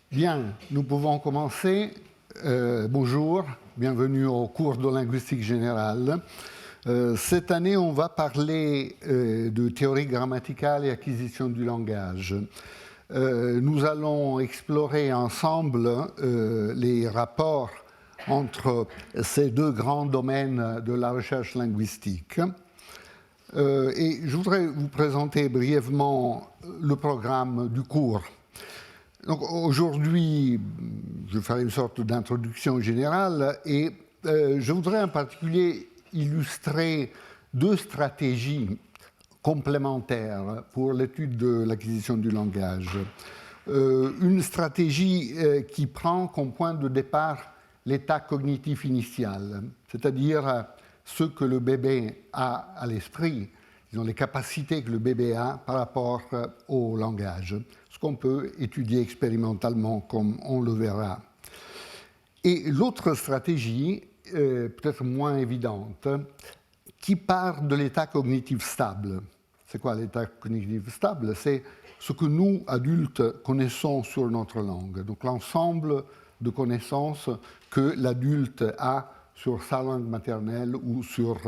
Bien, nous pouvons commencer. Bonjour, bienvenue au cours de linguistique générale. Cette année, on va parler de théorie grammaticale et acquisition du langage. Nous allons explorer ensemble les rapports entre ces deux grands domaines de la recherche linguistique. Et je voudrais vous présenter brièvement le programme du cours. Donc aujourd'hui, je ferai une sorte d'introduction générale et je voudrais en particulier illustrer deux stratégies complémentaires pour l'étude de l'acquisition du langage. Une stratégie qui prend comme point de départ l'état cognitif initial, c'est-à-dire ce que le bébé a à l'esprit, disons les capacités que le bébé a par rapport au langage, ce qu'on peut étudier expérimentalement comme on le verra. Et l'autre stratégie, peut-être moins évidente, qui part de l'état cognitif stable. C'est quoi l'état cognitif stable? C'est ce que nous, adultes, connaissons sur notre langue. Donc l'ensemble de connaissances que l'adulte a sur sa langue maternelle ou sur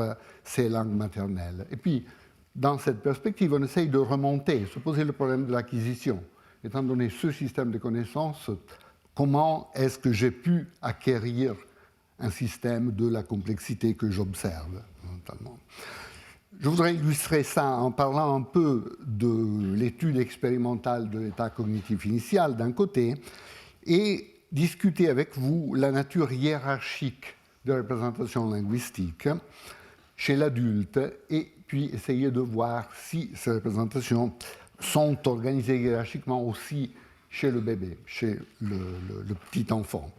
ses langues maternelles. Et puis, dans cette perspective, on essaye de remonter, se poser le problème de l'acquisition. Étant donné ce système de connaissances, comment est-ce que j'ai pu acquérir un système de la complexité que j'observe, notamment. Je voudrais illustrer ça en parlant un peu de l'étude expérimentale de l'état cognitif initial d'un côté et discuter avec vous la nature hiérarchique de représentation linguistique chez l'adulte et puis essayer de voir si ces représentations sont organisées hiérarchiquement aussi chez le bébé, chez le petit enfant.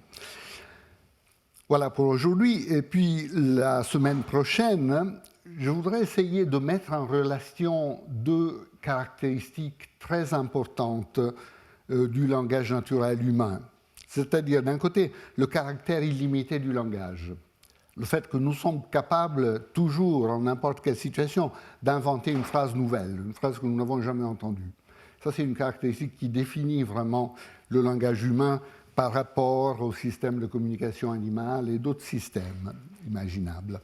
Voilà pour aujourd'hui. Et puis la semaine prochaine, je voudrais essayer de mettre en relation deux caractéristiques très importantes du langage naturel humain. C'est-à-dire, d'un côté, le caractère illimité du langage. Le fait que nous sommes capables, toujours, en n'importe quelle situation, d'inventer une phrase nouvelle, une phrase que nous n'avons jamais entendue. Ça, c'est une caractéristique qui définit vraiment le langage humain par rapport au système de communication animale et d'autres systèmes imaginables.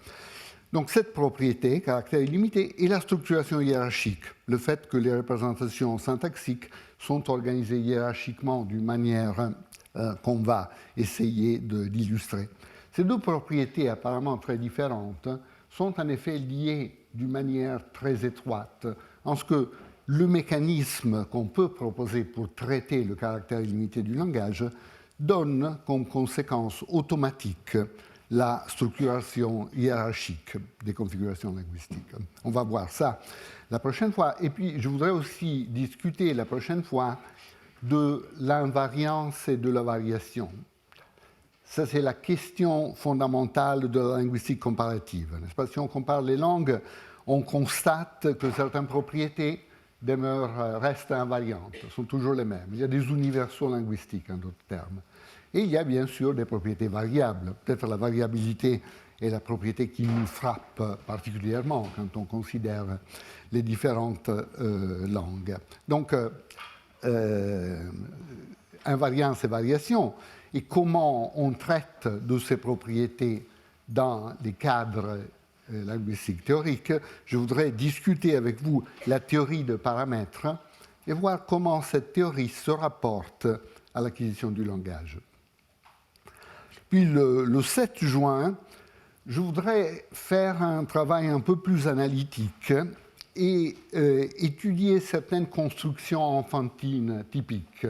Donc, cette propriété, caractère illimité, et la structuration hiérarchique, le fait que les représentations syntaxiques sont organisées hiérarchiquement d'une manière qu'on va essayer d'illustrer. Ces deux propriétés apparemment très différentes sont en effet liées d'une manière très étroite, en ce que le mécanisme qu'on peut proposer pour traiter le caractère illimité du langage donne comme conséquence automatique la structuration hiérarchique des configurations linguistiques. On va voir ça la prochaine fois. Et puis, je voudrais aussi discuter la prochaine fois de l'invariance et de la variation. Ça, c'est la question fondamentale de la linguistique comparative. N'est-ce pas? Si on compare les langues, on constate que certaines propriétés restent invariantes, sont toujours les mêmes. Il y a des universaux linguistiques, en d'autres termes. Et il y a bien sûr des propriétés variables. Peut-être la variabilité est la propriété qui nous frappe particulièrement quand on considère les différentes langues. Donc, invariance et variation, et comment on traite de ces propriétés dans les cadres linguistiques théoriques, je voudrais discuter avec vous la théorie de paramètres et voir comment cette théorie se rapporte à l'acquisition du langage. Puis le 7 juin, je voudrais faire un travail un peu plus analytique et étudier certaines constructions enfantines typiques.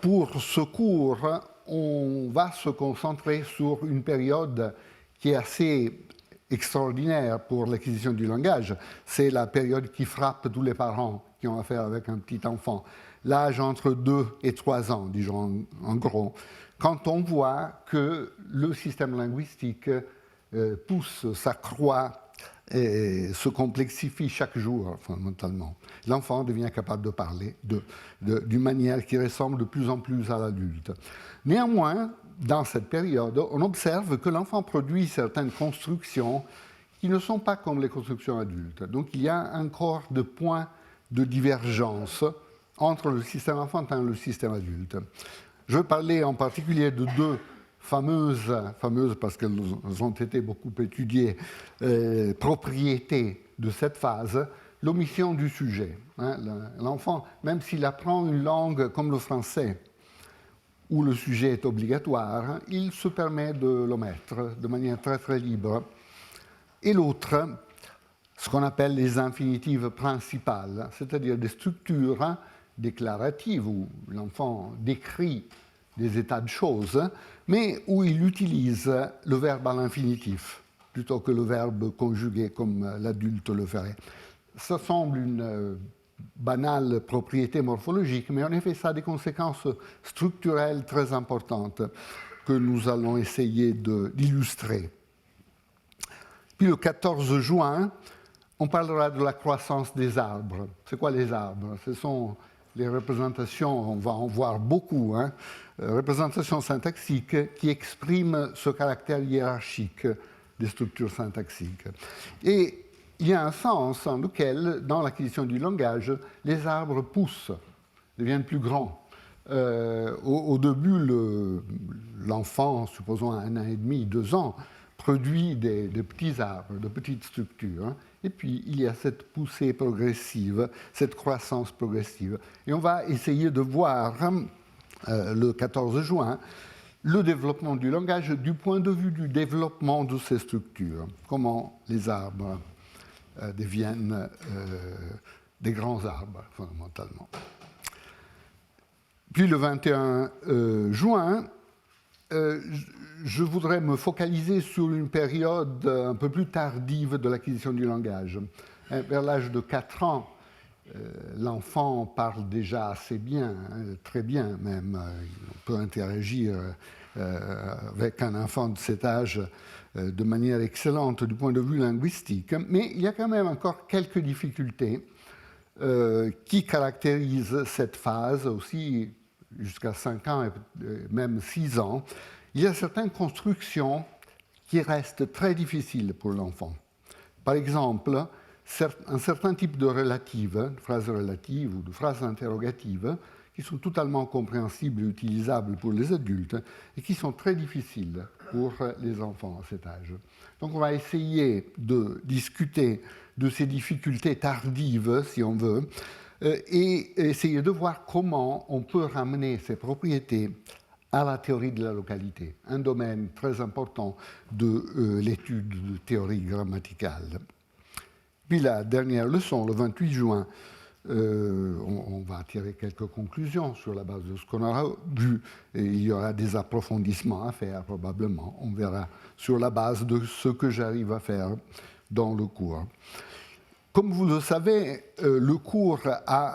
Pour ce cours, on va se concentrer sur une période qui est assez extraordinaire pour l'acquisition du langage. C'est la période qui frappe tous les parents qui ont affaire avec un petit enfant. L'âge entre 2 et 3 ans, disons en gros, quand on voit que le système linguistique pousse, s'accroît et se complexifie chaque jour, fondamentalement. L'enfant devient capable de parler d'une manière qui ressemble de plus en plus à l'adulte. Néanmoins, dans cette période, on observe que l'enfant produit certaines constructions qui ne sont pas comme les constructions adultes. Donc il y a encore des points de divergence entre le système enfantin et le système adulte. Je vais parler en particulier de deux fameuses parce qu'elles ont été beaucoup étudiées, propriétés de cette phase, l'omission du sujet. L'enfant, même s'il apprend une langue comme le français, où le sujet est obligatoire, il se permet de l'omettre de manière très très libre. Et l'autre, ce qu'on appelle les infinitives principales, c'est-à-dire des structures déclaratives où l'enfant décrit des états de choses, mais où il utilise le verbe à l'infinitif plutôt que le verbe conjugué comme l'adulte le ferait. Ça semble une banale propriété morphologique, mais en effet, ça a des conséquences structurelles très importantes que nous allons essayer d'illustrer. Puis le 14 juin, on parlera de la croissance des arbres. C'est quoi les arbres? Ce sont les représentations, on va en voir beaucoup, représentations syntaxiques qui expriment ce caractère hiérarchique des structures syntaxiques. Et il y a un sens en lequel, dans l'acquisition du langage, les arbres poussent, deviennent plus grands. Au début, l'enfant, supposons 1 an et demi, 2 ans, produit des petits arbres, de petites structures. Et puis, il y a cette poussée progressive, cette croissance progressive. Et on va essayer de voir, le 14 juin, le développement du langage du point de vue du développement de ces structures. Comment les arbres deviennent des grands arbres, fondamentalement. Puis le 21 juin, je voudrais me focaliser sur une période un peu plus tardive de l'acquisition du langage. Vers l'âge de 4 ans, l'enfant parle déjà assez bien, très bien même. On peut interagir avec un enfant de cet âge de manière excellente du point de vue linguistique, mais il y a quand même encore quelques difficultés qui caractérisent cette phase aussi jusqu'à 5 ans et même 6 ans. Il y a certaines constructions qui restent très difficiles pour l'enfant. Par exemple, un certain type de relatives, de phrases relatives ou de phrases interrogatives, qui sont totalement compréhensibles et utilisables pour les adultes et qui sont très difficiles pour les enfants à cet âge. Donc on va essayer de discuter de ces difficultés tardives, si on veut, et essayer de voir comment on peut ramener ces propriétés à la théorie de la localité, un domaine très important de l'étude de théorie grammaticale. Puis la dernière leçon, le 28 juin, on va tirer quelques conclusions sur la base de ce qu'on aura vu, et il y aura des approfondissements à faire probablement, on verra sur la base de ce que j'arrive à faire dans le cours. Comme vous le savez, le cours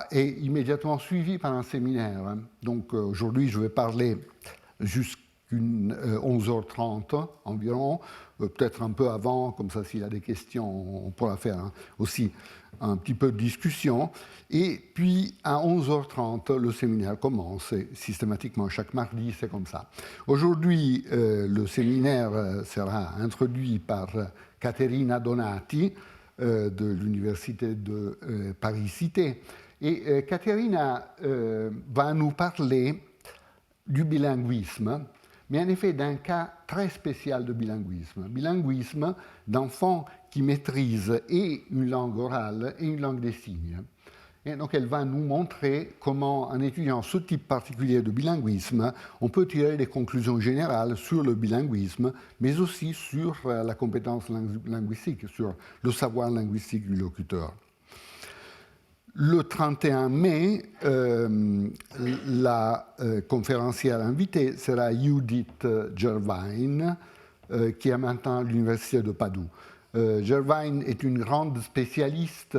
est immédiatement suivi par un séminaire. Donc aujourd'hui, je vais parler jusqu'à 11h30 environ, peut-être un peu avant, comme ça s'il y a des questions, on pourra faire aussi un petit peu de discussion. Et puis à 11h30, le séminaire commence, et systématiquement chaque mardi, c'est comme ça. Aujourd'hui, le séminaire sera introduit par Caterina Donati, de l'Université de Paris-Cité. Et Caterina va nous parler du bilinguisme, mais en effet d'un cas très spécial de bilinguisme. Bilinguisme d'enfants qui maîtrisent et une langue orale et une langue des signes. Et donc elle va nous montrer comment, en étudiant ce type particulier de bilinguisme, on peut tirer des conclusions générales sur le bilinguisme, mais aussi sur la compétence linguistique, sur le savoir linguistique du locuteur. Le 31 mai, la conférencière invitée sera Judith Gervain, qui est maintenant à l'Université de Padoue. Gervain est une grande spécialiste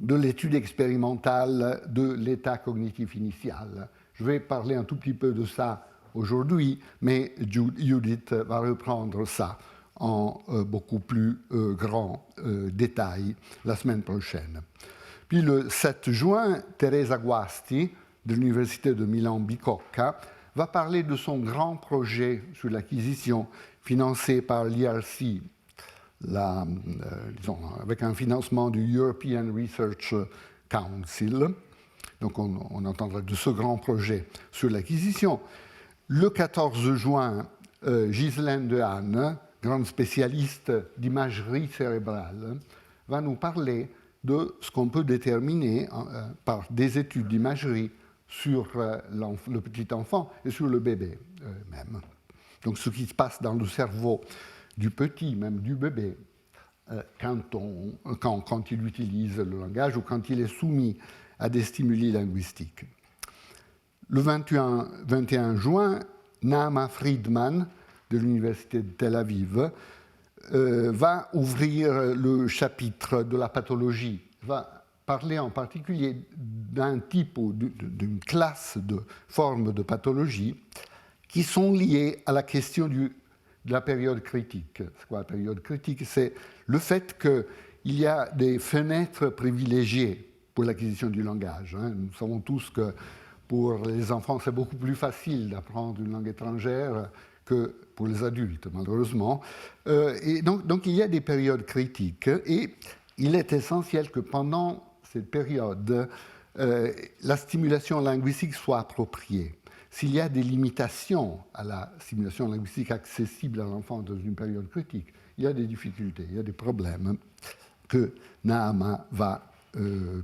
de l'étude expérimentale de l'état cognitif initial. Je vais parler un tout petit peu de ça aujourd'hui, mais Judith va reprendre ça en beaucoup plus grand détail la semaine prochaine. Puis le 7 juin, Teresa Guasti, de l'Université de Milan-Bicocca, va parler de son grand projet sur l'acquisition financé par l'IRC, avec un financement du European Research Council. Donc on entendra de ce grand projet sur l'acquisition. Le 14 juin, Ghislaine Dehaene, grande spécialiste d'imagerie cérébrale, va nous parler de ce qu'on peut déterminer par des études d'imagerie sur le petit enfant et sur le bébé même. Donc ce qui se passe dans le cerveau du petit, même du bébé, quand il utilise le langage ou quand il est soumis à des stimuli linguistiques. Le 21 juin, Naama Friedman de l'Université de Tel Aviv va ouvrir le chapitre de la pathologie, va parler en particulier d'un type ou d'une classe de formes de pathologie qui sont liées à la question de la période critique. C'est quoi la période critique? C'est le fait qu'il y a des fenêtres privilégiées pour l'acquisition du langage. Nous savons tous que pour les enfants, c'est beaucoup plus facile d'apprendre une langue étrangère que pour les adultes, malheureusement. Et donc, il y a des périodes critiques et il est essentiel que pendant cette période, la stimulation linguistique soit appropriée. S'il y a des limitations à la stimulation linguistique accessible à l'enfant dans une période critique, il y a des difficultés, il y a des problèmes que Naama va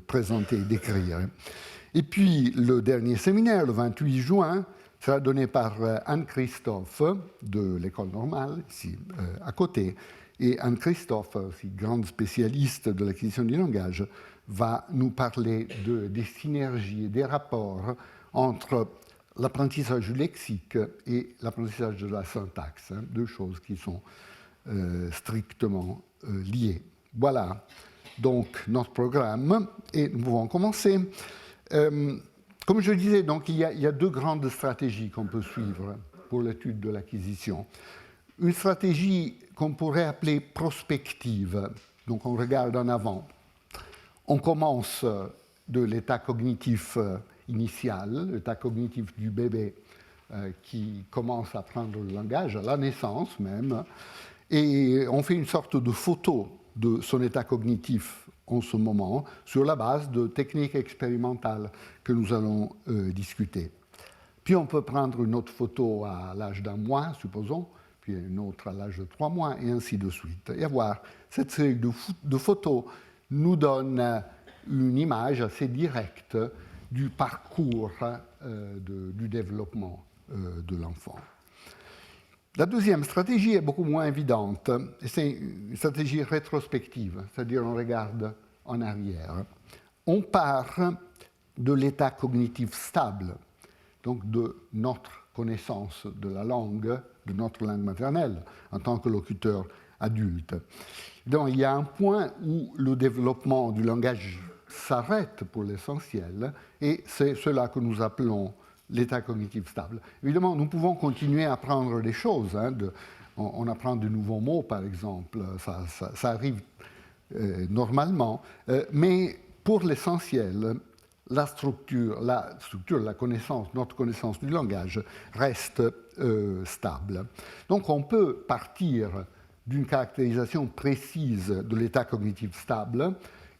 présenter et décrire. Et puis, le dernier séminaire, le 28 juin, sera donné par Anne-Christophe de l'École normale, ici à côté. Et Anne-Christophe, aussi grande spécialiste de l'acquisition du langage, va nous parler des synergies et des rapports entre l'apprentissage du lexique et l'apprentissage de la syntaxe, deux choses qui sont strictement liées. Voilà donc notre programme et nous pouvons commencer. Comme je disais, donc, il y a deux grandes stratégies qu'on peut suivre pour l'étude de l'acquisition. Une stratégie qu'on pourrait appeler prospective, donc on regarde en avant. On commence de l'état cognitif initial, l'état cognitif du bébé qui commence à prendre le langage, à la naissance même, et on fait une sorte de photo de son état cognitif en ce moment, sur la base de techniques expérimentales que nous allons discuter. Puis on peut prendre une autre photo à l'âge d'1 mois, supposons, puis une autre à l'âge de 3 mois, et ainsi de suite. Et voir cette série de photos nous donne une image assez directe du parcours du développement de l'enfant. La deuxième stratégie est beaucoup moins évidente, et c'est une stratégie rétrospective, c'est-à-dire on regarde en arrière. On part de l'état cognitif stable, donc de notre connaissance de la langue, de notre langue maternelle, en tant que locuteur adulte. Donc il y a un point où le développement du langage s'arrête pour l'essentiel, et c'est cela que nous appelons l'état cognitif stable. Évidemment, nous pouvons continuer à apprendre des choses. On apprend de nouveaux mots, par exemple. Ça arrive normalement. Mais pour l'essentiel, la structure, la connaissance, notre connaissance du langage reste stable. Donc, on peut partir d'une caractérisation précise de l'état cognitif stable.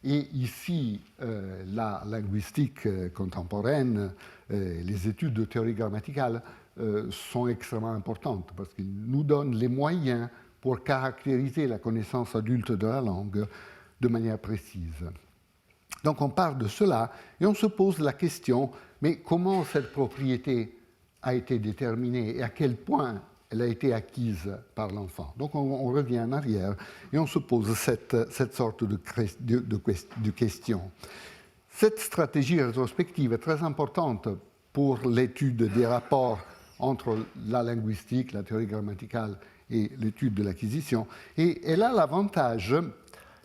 Et ici, la linguistique contemporaine, les études de théorie grammaticale sont extrêmement importantes parce qu'ils nous donnent les moyens pour caractériser la connaissance adulte de la langue de manière précise. Donc on part de cela et on se pose la question, mais comment cette propriété a été déterminée et à quel point elle a été acquise par l'enfant. Donc on revient en arrière et on se pose cette sorte de question. Cette stratégie rétrospective est très importante pour l'étude des rapports entre la linguistique, la théorie grammaticale et l'étude de l'acquisition. Et elle a l'avantage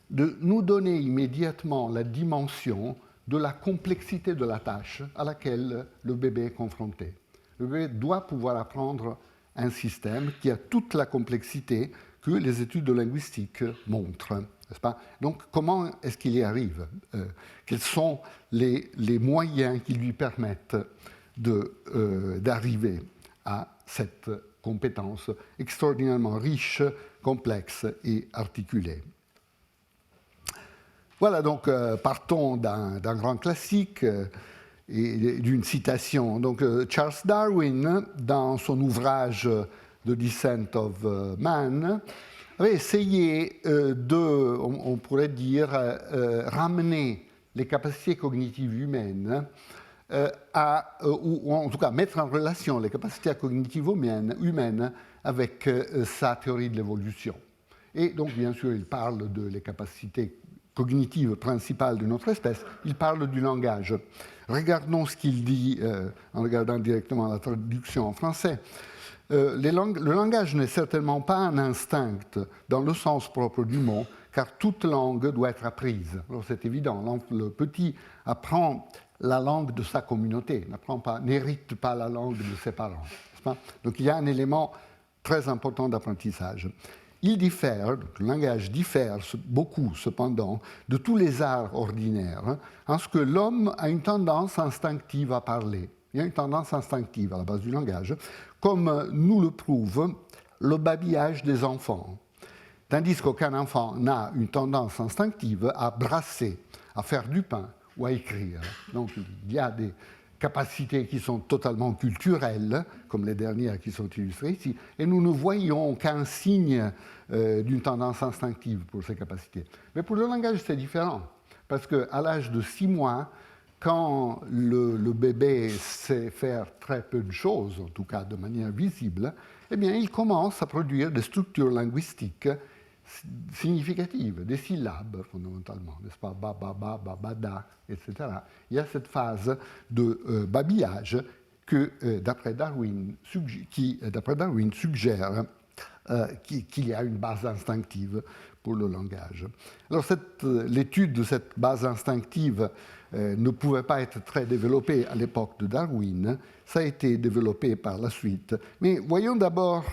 de nous donner immédiatement la dimension de la complexité de la tâche à laquelle le bébé est confronté. Le bébé doit pouvoir apprendre un système qui a toute la complexité que les études de linguistique montrent, n'est-ce pas? Donc, comment est-ce qu'il y arrive? Quels sont les moyens qui lui permettent d'arriver à cette compétence extraordinairement riche, complexe et articulée? Voilà, donc partons d'un grand classique. et d'une citation. Donc, Charles Darwin, dans son ouvrage The Descent of Man, avait essayé on pourrait dire, ramener les capacités cognitives humaines ou en tout cas mettre en relation les capacités cognitives humaines avec sa théorie de l'évolution. Et donc, bien sûr, il parle les capacités cognitives principales de notre espèce, il parle du langage. Regardons ce qu'il dit en regardant directement la traduction en français. Le langage n'est certainement pas un instinct dans le sens propre du mot, car toute langue doit être apprise. Alors c'est évident, le petit apprend la langue de sa communauté, n'hérite pas la langue de ses parents. Donc il y a un élément très important d'apprentissage. Il diffère, le langage diffère beaucoup cependant de tous les arts ordinaires, en ce que l'homme a une tendance instinctive à parler. Il y a une tendance instinctive à la base du langage, comme nous le prouve le babillage des enfants. Tandis qu'aucun enfant n'a une tendance instinctive à brasser, à faire du pain ou à écrire. Donc il y a des capacités qui sont totalement culturelles, comme les dernières qui sont illustrées ici, et nous ne voyons qu'un signe d'une tendance instinctive pour ces capacités. Mais pour le langage, c'est différent, parce qu'à l'âge de 6 mois, quand le bébé sait faire très peu de choses, en tout cas de manière visible, eh bien, il commence à produire des structures linguistiques significatives, des syllabes fondamentalement, n'est-ce pas, ba, ba, ba, ba, ba, da, etc. Il y a cette phase de babillage que, d'après Darwin, suggère qu'il y a une base instinctive pour le langage. Alors l'étude de cette base instinctive ne pouvait pas être très développée à l'époque de Darwin, ça a été développé par la suite. Mais voyons d'abord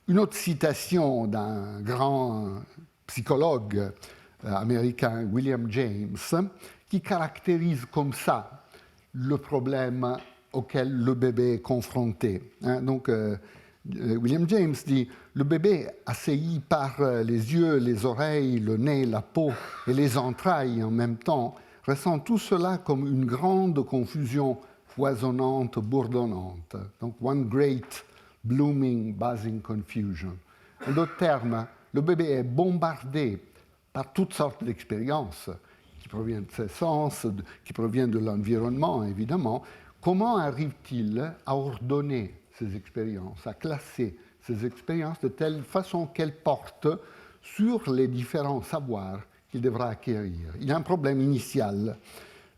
une autre citation d'un grand psychologue américain, William James, qui caractérise comme ça le problème auquel le bébé est confronté. Donc, William James dit « Le bébé, assailli par les yeux, les oreilles, le nez, la peau et les entrailles en même temps, ressent tout cela comme une grande confusion foisonnante, bourdonnante. Donc, one great blooming, buzzing confusion. En d'autres termes, le bébé est bombardé par toutes sortes d'expériences qui proviennent de ses sens, qui proviennent de l'environnement, évidemment. Comment arrive-t-il à ordonner ces expériences, à classer ces expériences de telle façon qu'elles portent sur les différents savoirs qu'il devra acquérir? Il y a un problème initial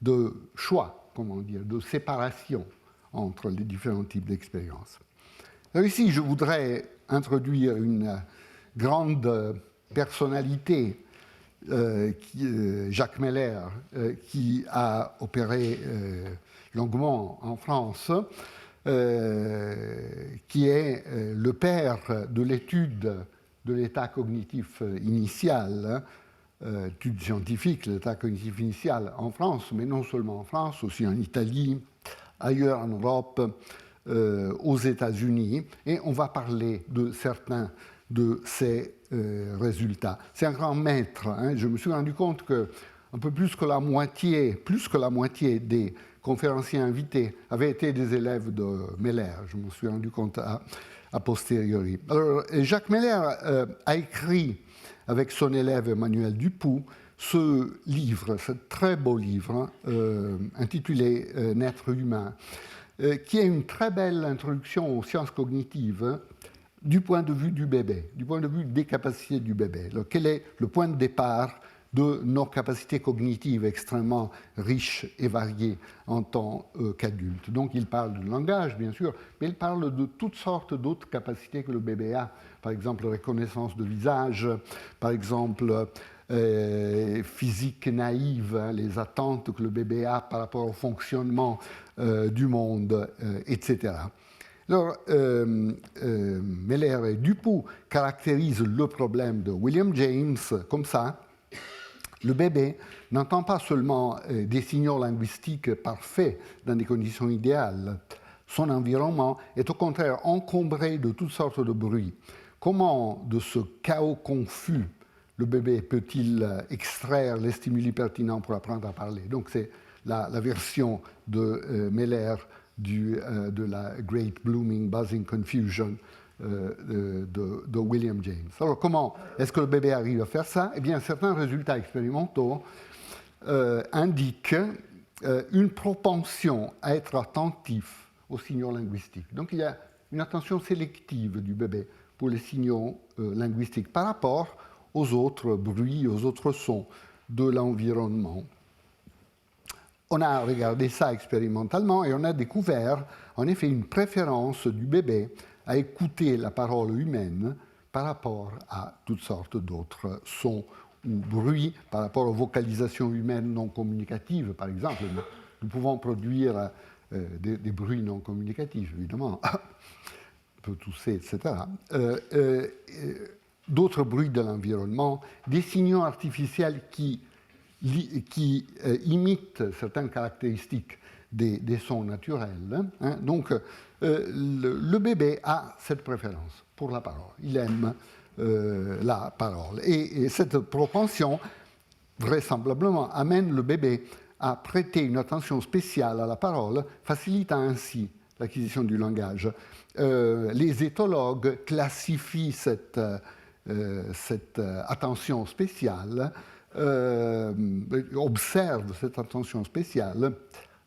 de choix, comment dire, de séparation entre les différents types d'expériences. Alors ici, je voudrais introduire une grande personnalité, Jacques Meller, qui a opéré longuement en France, qui est le père de l'étude de l'état cognitif initial, étude scientifique, l'état cognitif initial en France, mais non seulement en France, aussi en Italie, ailleurs en Europe, aux États-Unis, et on va parler de certains de ces résultats. C'est un grand maître. Je me suis rendu compte que un peu plus que la moitié des conférenciers invités avaient été des élèves de Meller. Je me suis rendu compte a posteriori. Alors, Jacques Meller a écrit avec son élève Emmanuel Dupoux ce livre, ce très beau livre intitulé Naître humain, qui est une très belle introduction aux sciences cognitives du point de vue du bébé, du point de vue des capacités du bébé. Alors, quel est le point de départ de nos capacités cognitives extrêmement riches et variées en tant qu'adulte? Donc il parle du langage, bien sûr, mais il parle de toutes sortes d'autres capacités que le bébé a. Par exemple, reconnaissance de visage, par exemple, physique naïve, les attentes que le bébé a par rapport au fonctionnement du monde, etc. Alors, Meller et Dupoux caractérisent le problème de William James comme ça. Le bébé n'entend pas seulement des signaux linguistiques parfaits dans des conditions idéales. Son environnement est au contraire encombré de toutes sortes de bruits. Comment, de ce chaos confus, le bébé peut-il extraire les stimuli pertinents pour apprendre à parler? Donc c'est la version de Meller de la Great Blooming Buzzing Confusion de William James. Alors, comment est-ce que le bébé arrive à faire ça? Eh bien, certains résultats expérimentaux indiquent une propension à être attentif aux signaux linguistiques. Donc, il y a une attention sélective du bébé pour les signaux linguistiques par rapport aux autres bruits, aux autres sons de l'environnement. On a regardé ça expérimentalement et on a découvert en effet une préférence du bébé à écouter la parole humaine par rapport à toutes sortes d'autres sons ou bruits, par rapport aux vocalisations humaines non communicatives, par exemple. Nous pouvons produire des bruits non communicatifs, évidemment, un peu tousser, etc. D'autres bruits de l'environnement, des signaux artificiels qui imitent certaines caractéristiques des sons naturels. Hein. Donc, le bébé a cette préférence pour la parole. Il aime la parole. Et cette propension, vraisemblablement, amène le bébé à prêter une attention spéciale à la parole, facilitant ainsi l'acquisition du langage. Les éthologues classifient cette attention spéciale, observent cette attention spéciale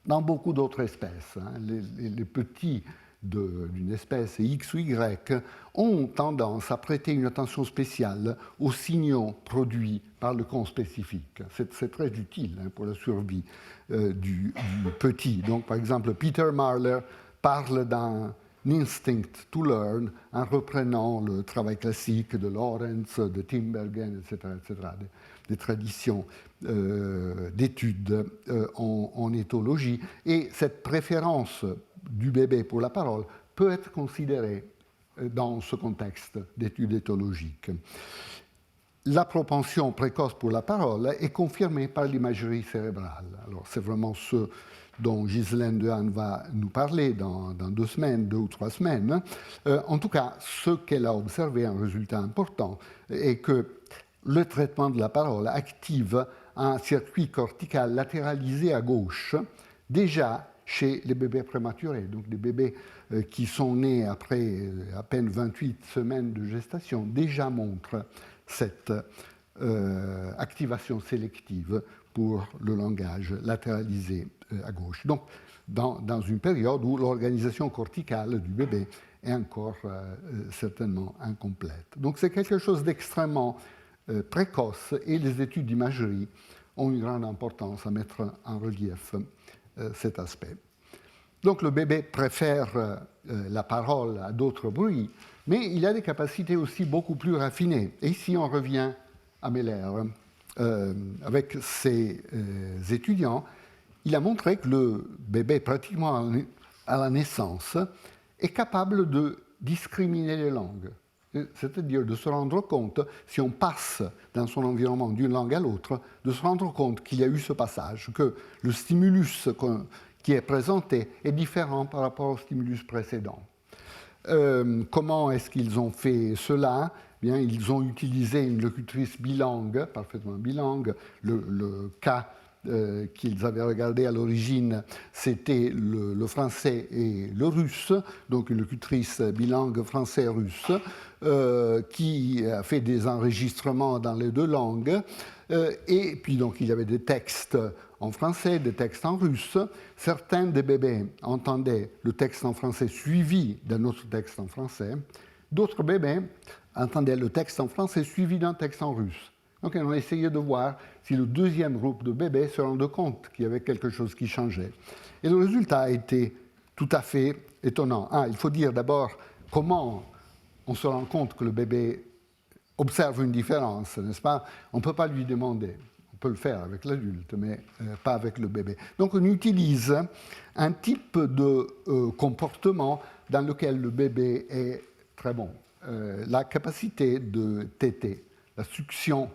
dans beaucoup d'autres espèces. Hein. Les petits d'une espèce X ou Y ont tendance à prêter une attention spéciale aux signaux produits par le conspécifique. C'est très utile pour la survie du petit. Donc, par exemple, Peter Marler parle d'un instinct to learn en reprenant le travail classique de Lawrence, de Tinbergen, etc., des traditions d'études en éthologie. Et cette préférence du bébé pour la parole peut être considérée dans ce contexte d'études éthologiques. La propension précoce pour la parole est confirmée par l'imagerie cérébrale. Alors, c'est vraiment ce dont Ghislaine Dehaene va nous parler dans 2 ou 3 semaines. En tout cas, ce qu'elle a observé, un résultat important, est que le traitement de la parole active un circuit cortical latéralisé à gauche, déjà chez les bébés prématurés, donc des bébés qui sont nés après à peine 28 semaines de gestation, déjà montrent cette activation sélective pour le langage latéralisé à gauche. Donc, dans une période où l'organisation corticale du bébé est encore certainement incomplète. Donc, c'est quelque chose d'extrêmement précoce et les études d'imagerie ont une grande importance à mettre en relief cet aspect. Donc, le bébé préfère la parole à d'autres bruits, mais il a des capacités aussi beaucoup plus raffinées. Et ici, on revient à Meller. Avec ses étudiants, il a montré que le bébé, pratiquement à la naissance, est capable de discriminer les langues. C'est-à-dire de se rendre compte, si on passe dans son environnement d'une langue à l'autre, de se rendre compte qu'il y a eu ce passage, que le stimulus qui est présenté est différent par rapport au stimulus précédent. Comment est-ce qu'ils ont fait cela? Bien, ils ont utilisé une locutrice bilingue, parfaitement bilingue. Le cas qu'ils avaient regardé à l'origine, c'était le français et le russe, donc une locutrice bilingue français-russe, qui a fait des enregistrements dans les 2 langues. Et puis, donc, il y avait des textes en français, des textes en russe. Certains des bébés entendaient le texte en français suivi d'un autre texte en français. D'autres bébés entendaient le texte en français suivi d'un texte en russe. Donc, on a essayé de voir si le deuxième groupe de bébés se rendait compte qu'il y avait quelque chose qui changeait. Et le résultat a été tout à fait étonnant. Il faut dire d'abord comment on se rend compte que le bébé observe une différence, n'est-ce pas? On ne peut pas lui demander. On peut le faire avec l'adulte, mais pas avec le bébé. Donc, on utilise un type de comportement dans lequel le bébé est très bon. La capacité de téter, la succion,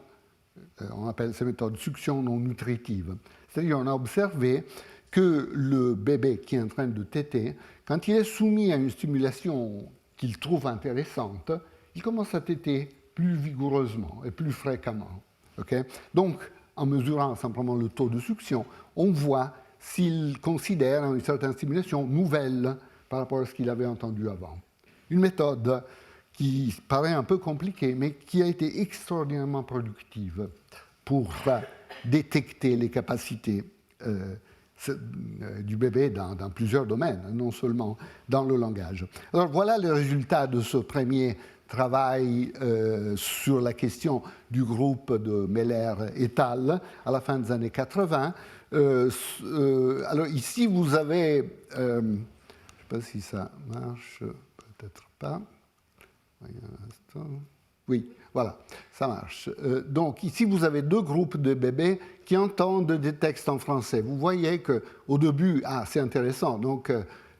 on appelle ces méthodes succion non nutritive. C'est-à-dire on a observé que le bébé qui est en train de téter, quand il est soumis à une stimulation qu'il trouve intéressante, il commence à téter plus vigoureusement et plus fréquemment. Okay? Donc, en mesurant simplement le taux de succion, on voit s'il considère une certaine stimulation nouvelle par rapport à ce qu'il avait entendu avant. Une méthode qui paraît un peu compliquée, mais qui a été extraordinairement productive pour détecter les capacités du bébé dans plusieurs domaines, non seulement dans le langage. Alors voilà le résultat de ce premier travail sur la question du groupe de Meller et al. À la fin des années 80. Alors ici, vous avez, je ne sais pas si ça marche, peut-être pas. Oui, voilà, ça marche. Donc ici, vous avez deux groupes de bébés qui entendent des textes en français. Vous voyez qu'au début, c'est intéressant, donc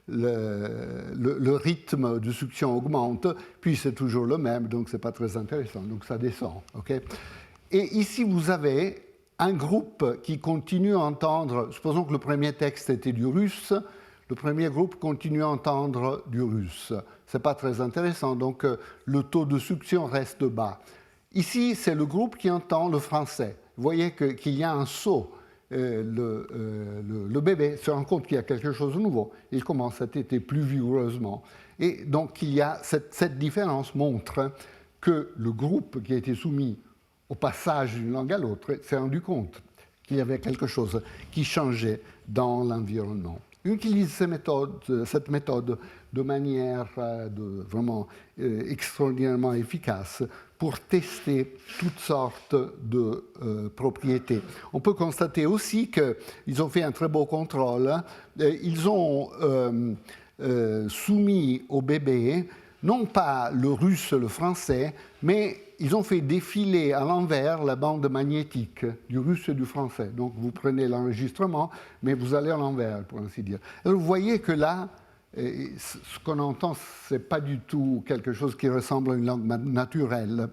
le rythme de succion augmente, puis c'est toujours le même, donc ce n'est pas très intéressant, donc ça descend. Okay. Et ici, vous avez un groupe qui continue à entendre, supposons que le premier texte était du russe, le premier groupe continue à entendre du russe. Ce n'est pas très intéressant, donc le taux de succion reste bas. Ici, c'est le groupe qui entend le français. Vous voyez qu'il y a un saut. Le bébé se rend compte qu'il y a quelque chose de nouveau. Il commence à téter plus vigoureusement. Et donc, il y a cette différence montre que le groupe qui a été soumis au passage d'une langue à l'autre s'est rendu compte qu'il y avait quelque chose qui changeait dans l'environnement. On utilise cette méthode de manière vraiment extraordinairement efficace pour tester toutes sortes de propriétés. On peut constater aussi qu'ils ont fait un très beau contrôle. Ils ont soumis au bébé non pas le russe, le français, mais ils ont fait défiler à l'envers la bande magnétique du russe et du français. Donc vous prenez l'enregistrement, mais vous allez à l'envers, pour ainsi dire. Alors vous voyez que là, ce qu'on entend, ce n'est pas du tout quelque chose qui ressemble à une langue naturelle.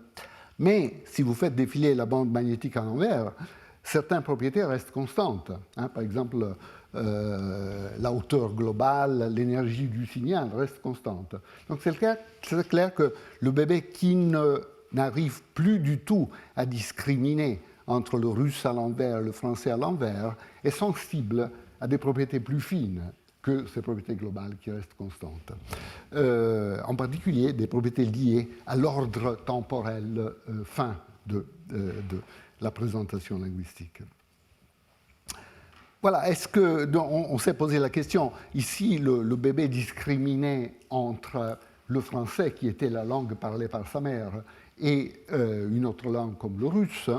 Mais si vous faites défiler la bande magnétique à l'envers, certaines propriétés restent constantes. Par exemple, la hauteur globale, l'énergie du signal reste constante. Donc c'est clair que le bébé qui n'arrive plus du tout à discriminer entre le russe à l'envers et le français à l'envers est sensible à des propriétés plus fines que ces propriétés globales qui restent constantes. En particulier des propriétés liées à l'ordre temporel fin de la présentation linguistique. Voilà, on s'est posé la question, ici le bébé discriminait entre le français, qui était la langue parlée par sa mère, et une autre langue comme le russe.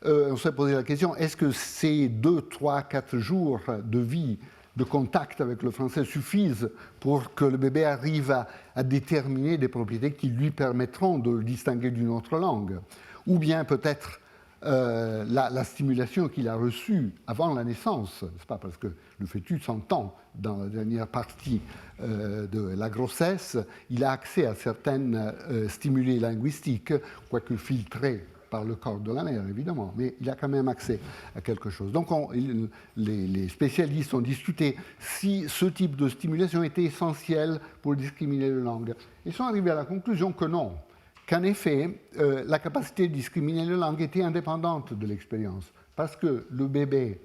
On s'est posé la question, est-ce que ces 2, 3, 4 jours de vie, de contact avec le français suffisent pour que le bébé arrive à déterminer des propriétés qui lui permettront de le distinguer d'une autre langue? Ou bien peut-être la stimulation qu'il a reçue avant la naissance, c'est pas parce que le fœtus entend dans la dernière partie de la grossesse, il a accès à certaines stimuli linguistiques, quoique filtrés par le corps de la mère, évidemment, mais il a quand même accès à quelque chose. Donc les spécialistes ont discuté si ce type de stimulation était essentiel pour discriminer les langues. Ils sont arrivés à la conclusion que non, qu'en effet, la capacité de discriminer les langues était indépendante de l'expérience, parce que le bébé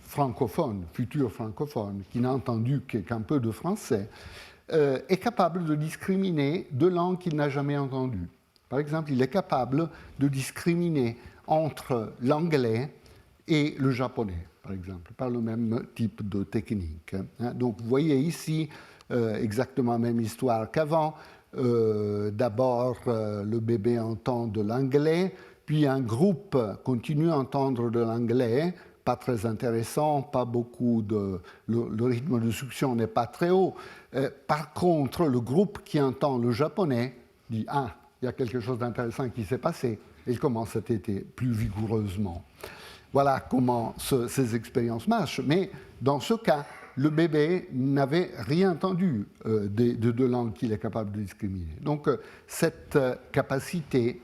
francophone, futur francophone, qui n'a entendu qu'un peu de français, est capable de discriminer deux langues qu'il n'a jamais entendues. Par exemple, il est capable de discriminer entre l'anglais et le japonais, par exemple, par le même type de technique. Donc, vous voyez ici exactement la même histoire qu'avant. D'abord, le bébé entend de l'anglais, puis un groupe continue à entendre de l'anglais, pas très intéressant, pas beaucoup le rythme de succion n'est pas très haut. Par contre, le groupe qui entend le japonais dit « Ah, il y a quelque chose d'intéressant qui s'est passé », et il commence à téter plus vigoureusement. Voilà comment ces expériences marchent, mais dans ce cas, le bébé n'avait rien entendu de deux langues qu'il est capable de discriminer. Donc, cette capacité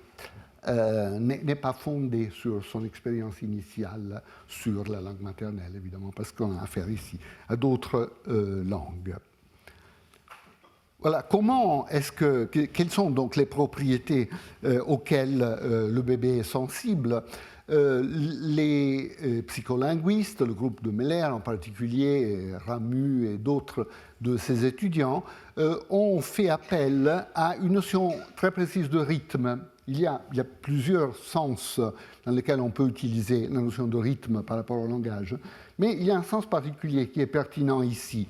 n'est pas fondée sur son expérience initiale sur la langue maternelle, évidemment, parce qu'on a affaire ici à d'autres langues. Voilà, quelles sont donc les propriétés auxquelles le bébé est sensible? les psycholinguistes, le groupe de Meller en particulier, Ramu et d'autres de ses étudiants, ont fait appel à une notion très précise de rythme. Il y a plusieurs sens dans lesquels on peut utiliser la notion de rythme par rapport au langage, mais il y a un sens particulier qui est pertinent ici.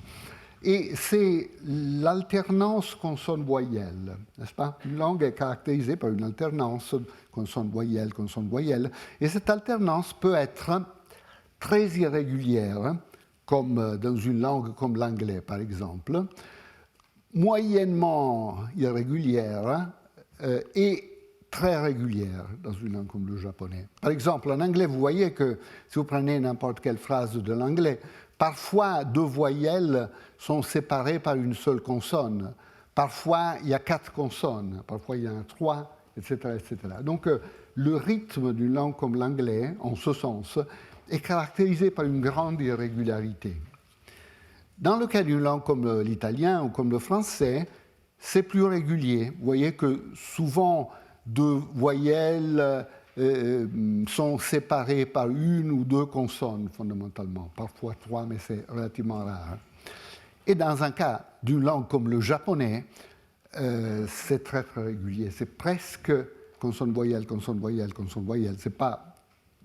Et c'est l'alternance consonne-voyelle, n'est-ce pas? Une langue est caractérisée par une alternance consonne-voyelle, consonne-voyelle, et cette alternance peut être très irrégulière, comme dans une langue comme l'anglais, par exemple, moyennement irrégulière et très régulière dans une langue comme le japonais. Par exemple, en anglais, vous voyez que si vous prenez n'importe quelle phrase de l'anglais, parfois deux voyelles sont séparées par une seule consonne. Parfois, il y a 4 consonnes. Parfois, il y en a 3, etc., etc. Donc, le rythme d'une langue comme l'anglais, en ce sens, est caractérisé par une grande irrégularité. Dans le cas d'une langue comme l'italien ou comme le français, c'est plus régulier. Vous voyez que souvent, deux voyelles sont séparées par une ou deux consonnes, fondamentalement. Parfois 3, mais c'est relativement rare. Et dans un cas d'une langue comme le japonais, c'est très, très régulier. C'est presque consonne-voyelle, consonne-voyelle, consonne-voyelle. Ce n'est pas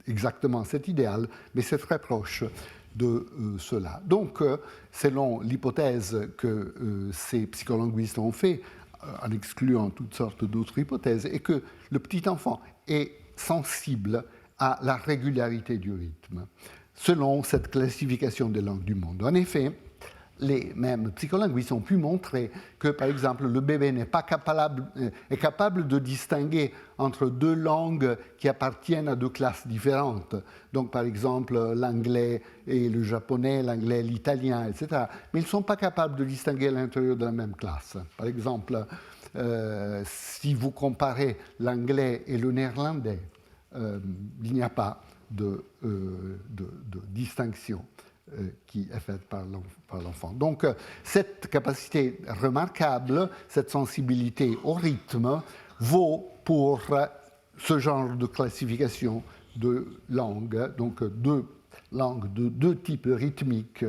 exactement cet idéal, mais c'est très proche de cela. Donc, selon l'hypothèse que ces psycholinguistes ont fait, en excluant toutes sortes d'autres hypothèses, et que le petit enfant est sensible à la régularité du rythme, selon cette classification des langues du monde. En effet, les mêmes psycholinguistes ont pu montrer que, par exemple, le bébé est capable de distinguer entre deux langues qui appartiennent à deux classes différentes. Donc, par exemple, l'anglais et le japonais, l'anglais et l'italien, etc. Mais ils ne sont pas capables de distinguer à l'intérieur de la même classe. Par exemple, si vous comparez l'anglais et le néerlandais, il n'y a pas de distinction qui est faite par l'enfant. Donc, cette capacité remarquable, cette sensibilité au rythme, vaut pour ce genre de classification de langues, donc deux langues de deux types rythmiques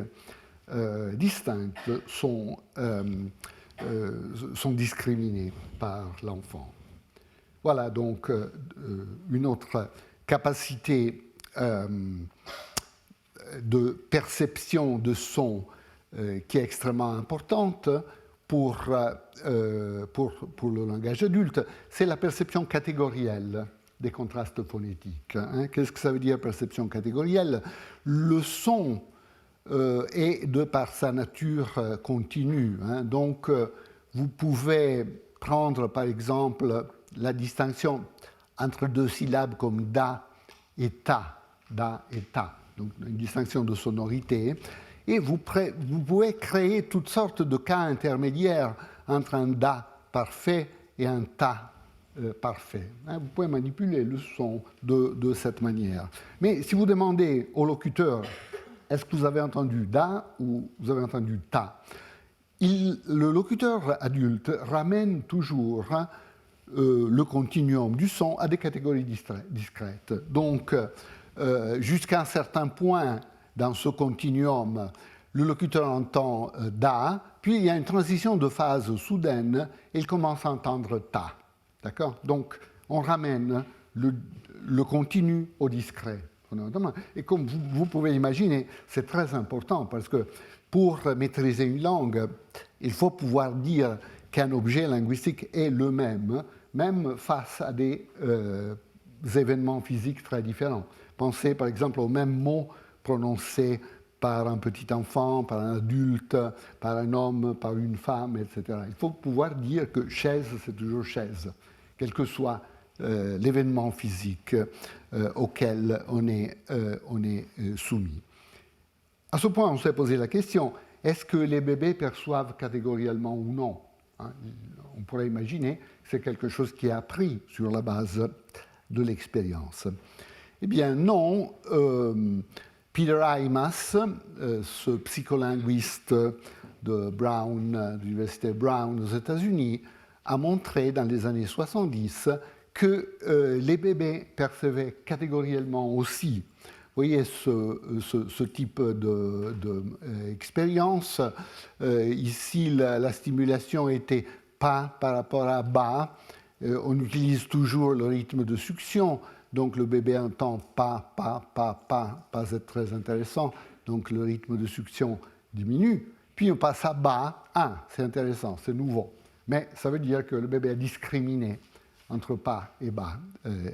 distincts sont discriminées par l'enfant. Voilà donc une autre capacité de perception de son qui est extrêmement importante pour le langage adulte, c'est la perception catégorielle des contrastes phonétiques. Qu'est-ce que ça veut dire, perception catégorielle? Le son est, de par sa nature, continue. Donc, vous pouvez prendre, par exemple, la distinction entre deux syllabes comme da et ta, donc une distinction de sonorité, et vous pouvez créer toutes sortes de cas intermédiaires entre un da parfait et un ta parfait. Vous pouvez manipuler le son de cette manière. Mais si vous demandez au locuteur, est-ce que vous avez entendu da ou vous avez entendu ta, le locuteur adulte ramène toujours le continuum du son à des catégories discrètes. Donc, jusqu'à un certain point dans ce continuum, le locuteur entend da, puis il y a une transition de phase soudaine et il commence à entendre ta. D'accord? Donc, on ramène le continu au discret. Et comme vous pouvez imaginer, c'est très important parce que pour maîtriser une langue, il faut pouvoir dire qu'un objet linguistique est le même face à des événements physiques très différents. Pensez par exemple au même mot prononcé par un petit enfant, par un adulte, par un homme, par une femme, etc. Il faut pouvoir dire que chaise, c'est toujours chaise, quel que soit l'événement physique auquel on est soumis. À ce point, on s'est posé la question, est-ce que les bébés perçoivent catégoriellement ou non? On pourrait imaginer que c'est quelque chose qui est appris sur la base de l'expérience. Eh bien non, Peter Aimas, ce psycholinguiste de l'université Brown aux États-Unis, a montré dans les années 70 que les bébés percevaient catégoriellement aussi. Vous voyez ce type d'expérience. Ici, la stimulation était pas par rapport à bas. On utilise toujours le rythme de succion. Donc le bébé entend pas être très intéressant. Donc le rythme de succion diminue. Puis on passe à bas. Ah, c'est intéressant, c'est nouveau. Mais ça veut dire que le bébé a discriminé entre pas et bas,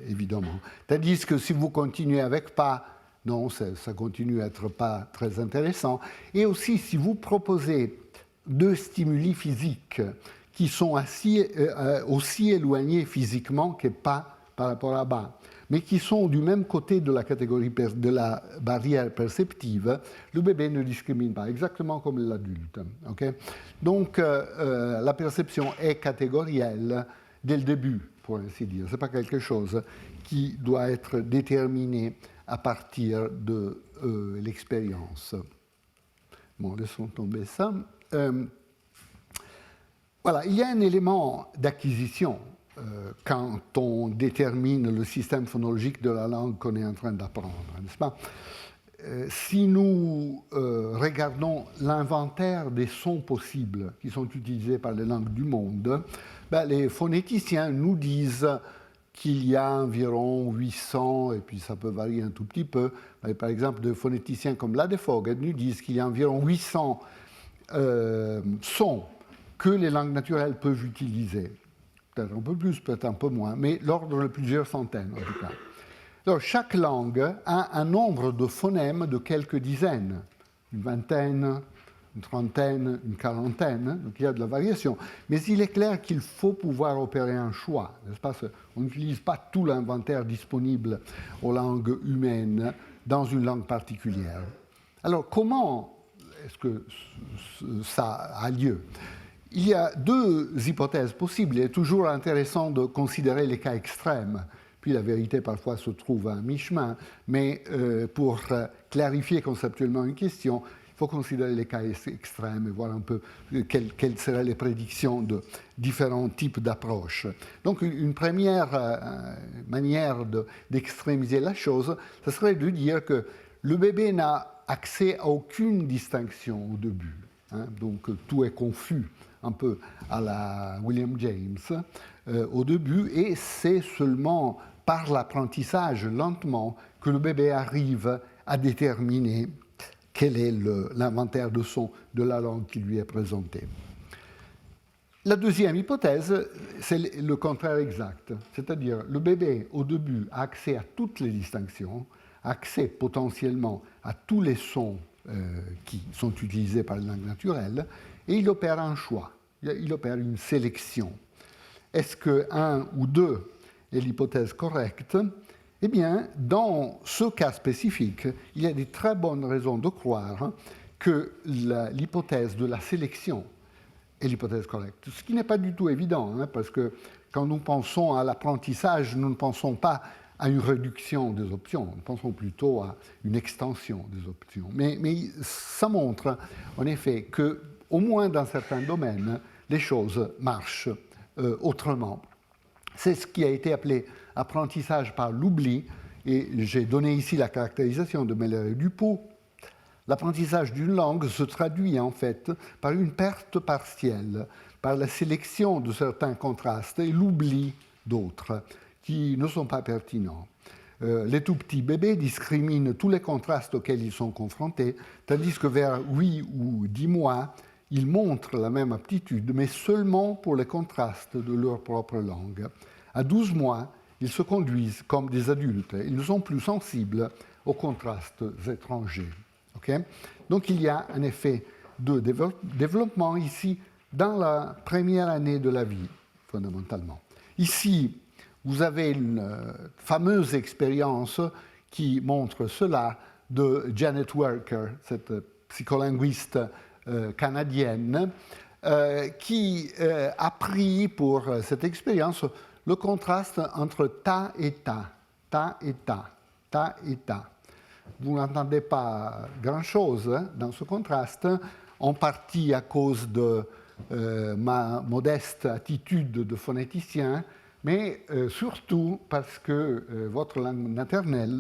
évidemment. Tandis que si vous continuez avec pas, non, ça continue à être pas très intéressant. Et aussi, si vous proposez deux stimuli physiques qui sont aussi éloignés physiquement que pas par rapport à bas, mais qui sont du même côté de la catégorie de la barrière perceptive, le bébé ne discrimine pas, exactement comme l'adulte. Okay? Donc, la perception est catégorielle dès le début, pour ainsi dire. Ce n'est pas quelque chose qui doit être déterminé à partir de l'expérience. Bon, laissons tomber ça. Voilà, il y a un élément d'acquisition quand on détermine le système phonologique de la langue qu'on est en train d'apprendre, n'est-ce pas? Si nous regardons l'inventaire des sons possibles qui sont utilisés par les langues du monde, ben, les phonéticiens nous disent qu'il y a environ 800, et puis ça peut varier un tout petit peu. Par exemple, des phonéticiens comme Ladefoged nous disent qu'il y a environ 800 sons que les langues naturelles peuvent utiliser. Peut-être un peu plus, peut-être un peu moins, mais l'ordre de plusieurs centaines en tout cas. Alors, chaque langue a un nombre de phonèmes de quelques dizaines, une vingtaine, une trentaine, une quarantaine, donc il y a de la variation. Mais il est clair qu'il faut pouvoir opérer un choix, n'est-ce pas? On n'utilise pas tout l'inventaire disponible aux langues humaines dans une langue particulière. Alors, comment est-ce que ça a lieu? Il y a deux hypothèses possibles. Il est toujours intéressant de considérer les cas extrêmes. Puis la vérité parfois se trouve à mi-chemin. Mais pour clarifier conceptuellement une question, il faut considérer les cas extrêmes et voir un peu quelles seraient les prédictions de différents types d'approches. Donc une première manière d'extrémiser la chose, ce serait de dire que le bébé n'a accès à aucune distinction au début. Hein, donc tout est confus un peu à la William James au début, et c'est seulement par l'apprentissage lentement que le bébé arrive à déterminer quel est l'inventaire de sons de la langue qui lui est présenté. La deuxième hypothèse, c'est le contraire exact, c'est-à-dire le bébé au début a accès à toutes les distinctions, accès potentiellement à tous les sons qui sont utilisés par les langues naturelles, et il opère un choix, il opère une sélection. Est-ce que 1 ou 2 est l'hypothèse correcte? Eh bien, dans ce cas spécifique, il y a de très bonnes raisons de croire que l'hypothèse de la sélection est l'hypothèse correcte. Ce qui n'est pas du tout évident, hein, parce que quand nous pensons à l'apprentissage, nous ne pensons pas à une réduction des options, nous pensons plutôt à une extension des options. Mais ça montre, en effet, qu'au moins dans certains domaines, les choses marchent autrement. C'est ce qui a été appelé apprentissage par l'oubli, et j'ai donné ici la caractérisation de Meller et Dupuy. L'apprentissage d'une langue se traduit en fait par une perte partielle, par la sélection de certains contrastes et l'oubli d'autres qui ne sont pas pertinents. Les tout petits bébés discriminent tous les contrastes auxquels ils sont confrontés, tandis que vers 8 ou 10 mois, ils montrent la même aptitude, mais seulement pour les contrastes de leur propre langue. À 12 mois, ils se conduisent comme des adultes. Ils ne sont plus sensibles aux contrastes étrangers. Okay? Donc il y a un effet de développement ici dans la première année de la vie, fondamentalement. Ici, vous avez une fameuse expérience qui montre cela de Janet Werker, cette psycholinguiste canadienne, qui a pris pour cette expérience le contraste entre ta et ta, ta et ta, ta et ta. Vous n'entendez pas grand-chose dans ce contraste, en partie à cause de ma modeste attitude de phonéticien. mais surtout parce que votre langue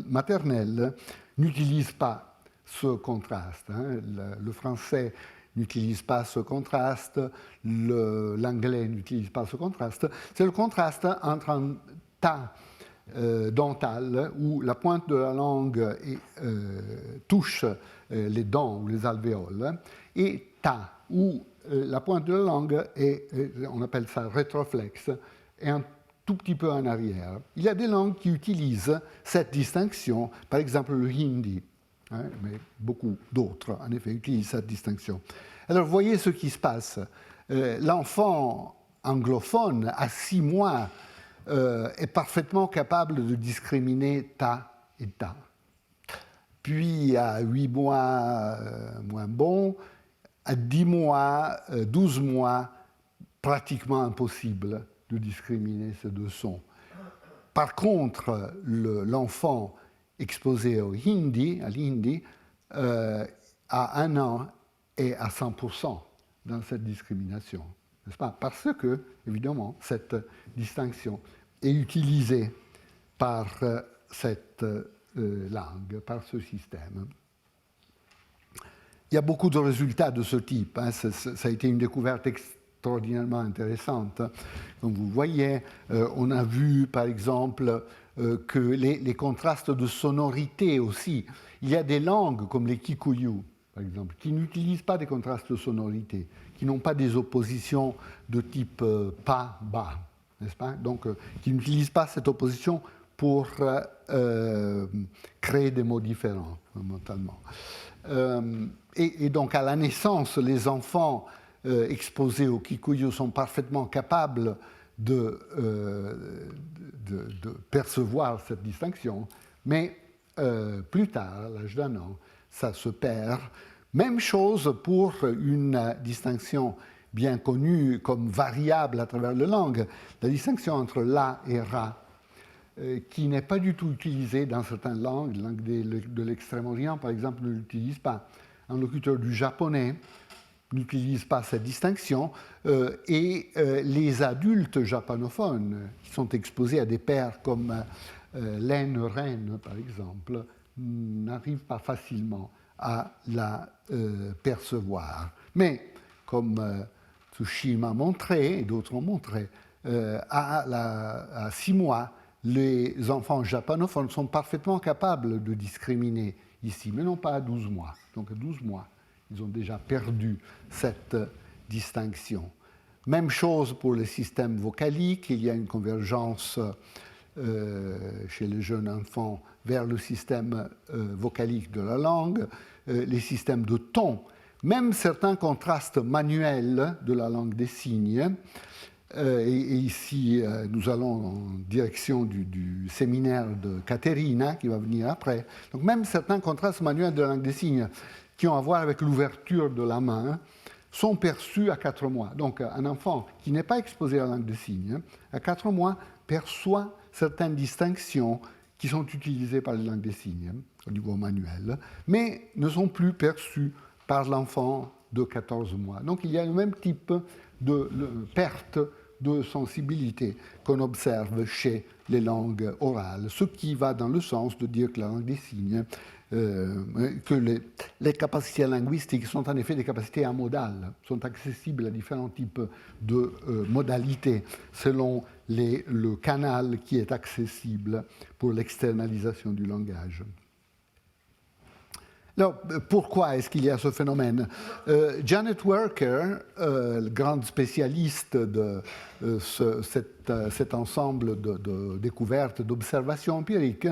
maternelle n'utilise pas ce contraste. Hein. Le français n'utilise pas ce contraste, l'anglais n'utilise pas ce contraste. C'est le contraste entre un ta dental où la pointe de la langue touche les dents ou les alvéoles, et ta où la pointe de la langue est, on appelle ça rétroflexe, et un tout petit peu en arrière. Il y a des langues qui utilisent cette distinction, par exemple le hindi, hein, mais beaucoup d'autres, en effet, utilisent cette distinction. Alors, voyez ce qui se passe. L'enfant anglophone, à 6 mois, est parfaitement capable de discriminer ta et ta. Puis, à 8 mois, moins bon. À 10 mois, 12 mois, pratiquement impossible de discriminer ces deux sons. Par contre, l'enfant exposé à l'hindi, à 1 an est à 100% dans cette discrimination. N'est-ce pas? Parce que, évidemment, cette distinction est utilisée par cette langue, par ce système. Il y a beaucoup de résultats de ce type. Hein. Ça a été une découverte extraordinairement intéressante. Comme vous voyez, on a vu, par exemple, que les contrastes de sonorité aussi. Il y a des langues comme les Kikuyu, par exemple, qui n'utilisent pas des contrastes de sonorité, qui n'ont pas des oppositions de type pas, bas, n'est-ce pas? Donc, qui n'utilisent pas cette opposition pour créer des mots différents, fondamentalement. Et donc, à la naissance, les enfants exposés au Kikuyu sont parfaitement capables de percevoir cette distinction, mais plus tard, à l'âge d'1 an, ça se perd. Même chose pour une distinction bien connue comme variable à travers les langues, la distinction entre la et ra, qui n'est pas du tout utilisée dans certaines langues. Les langues de l'Extrême-Orient, par exemple, ne l'utilisent pas. Un locuteur du japonais n'utilise pas cette distinction, et les adultes japonophones qui sont exposés à des pairs comme laine-reine, par exemple, n'arrivent pas facilement à la percevoir. Mais, comme Tsushima a montré, et d'autres ont montré, à 6 mois, les enfants japonophones sont parfaitement capables de discriminer ici, mais non pas à 12 mois. Donc à 12 mois, ils ont déjà perdu cette distinction. Même chose pour les systèmes vocaliques, il y a une convergence chez les jeunes enfants vers le système vocalique de la langue, les systèmes de ton, même certains contrastes manuels de la langue des signes. Et ici, nous allons en direction du séminaire de Caterina, qui va venir après. Donc même certains contrastes manuels de la langue des signes qui ont à voir avec l'ouverture de la main sont perçus à 4 mois. Donc un enfant qui n'est pas exposé à la langue des signes, à 4 mois, perçoit certaines distinctions qui sont utilisées par les langues des signes au niveau manuel, mais ne sont plus perçues par l'enfant de 14 mois. Donc il y a le même type de perte de sensibilité qu'on observe chez les langues orales, ce qui va dans le sens de dire que la langue des signes, que les capacités linguistiques sont en effet des capacités amodales, sont accessibles à différents types de modalités selon le canal qui est accessible pour l'externalisation du langage. Alors, pourquoi est-ce qu'il y a ce phénomène? Janet Werker, grande spécialiste de cet ensemble de découvertes, d'observations empiriques,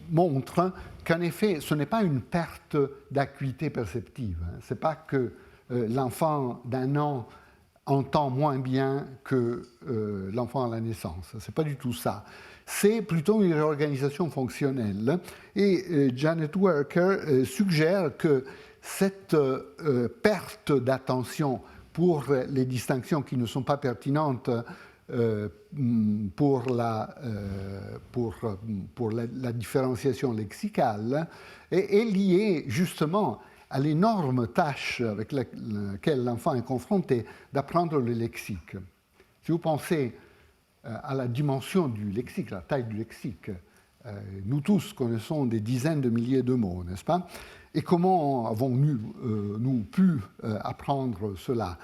montre qu'en effet, ce n'est pas une perte d'acuité perceptive. Ce n'est pas que l'enfant d'1 an entend moins bien que l'enfant à la naissance. Ce n'est pas du tout ça. C'est plutôt une réorganisation fonctionnelle. Et Janet Werker suggère que cette perte d'attention pour les distinctions qui ne sont pas pertinentes pour la différenciation lexicale est liée justement à l'énorme tâche avec laquelle l'enfant est confronté d'apprendre le lexique. Si vous pensez à la dimension du lexique, la taille du lexique, nous tous connaissons des dizaines de milliers de mots, n'est-ce pas? Et comment avons-nous pu apprendre cela?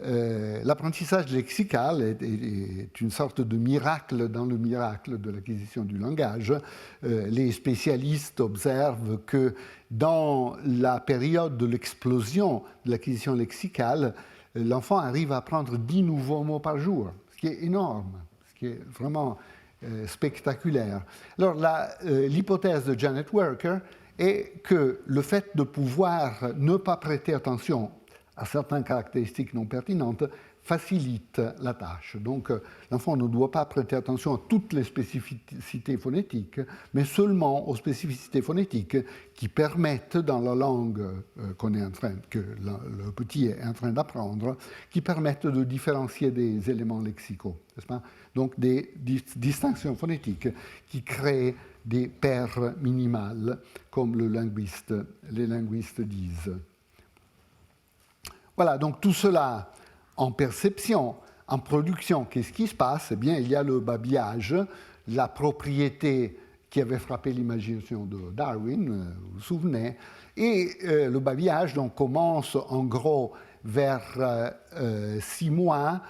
L'apprentissage lexical est une sorte de miracle dans le miracle de l'acquisition du langage. Les spécialistes observent que dans la période de l'explosion de l'acquisition lexicale, l'enfant arrive à apprendre 10 nouveaux mots par jour, ce qui est énorme, ce qui est vraiment spectaculaire. Alors, l'hypothèse de Janet Werker est que le fait de pouvoir ne pas prêter attention à certaines caractéristiques non pertinentes facilite la tâche. Donc, l'enfant ne doit pas prêter attention à toutes les spécificités phonétiques, mais seulement aux spécificités phonétiques qui permettent, dans la langue que le petit est en train d'apprendre, qui permettent de différencier des éléments lexicaux, n'est-ce pas? Donc, des distinctions phonétiques qui créent des paires minimales, comme les linguistes disent. Voilà, donc tout cela en perception, en production, qu'est-ce qui se passe? Eh bien, il y a le babillage, la propriété qui avait frappé l'imagination de Darwin, vous vous souvenez, et le babillage donc, commence en gros vers 6 mois,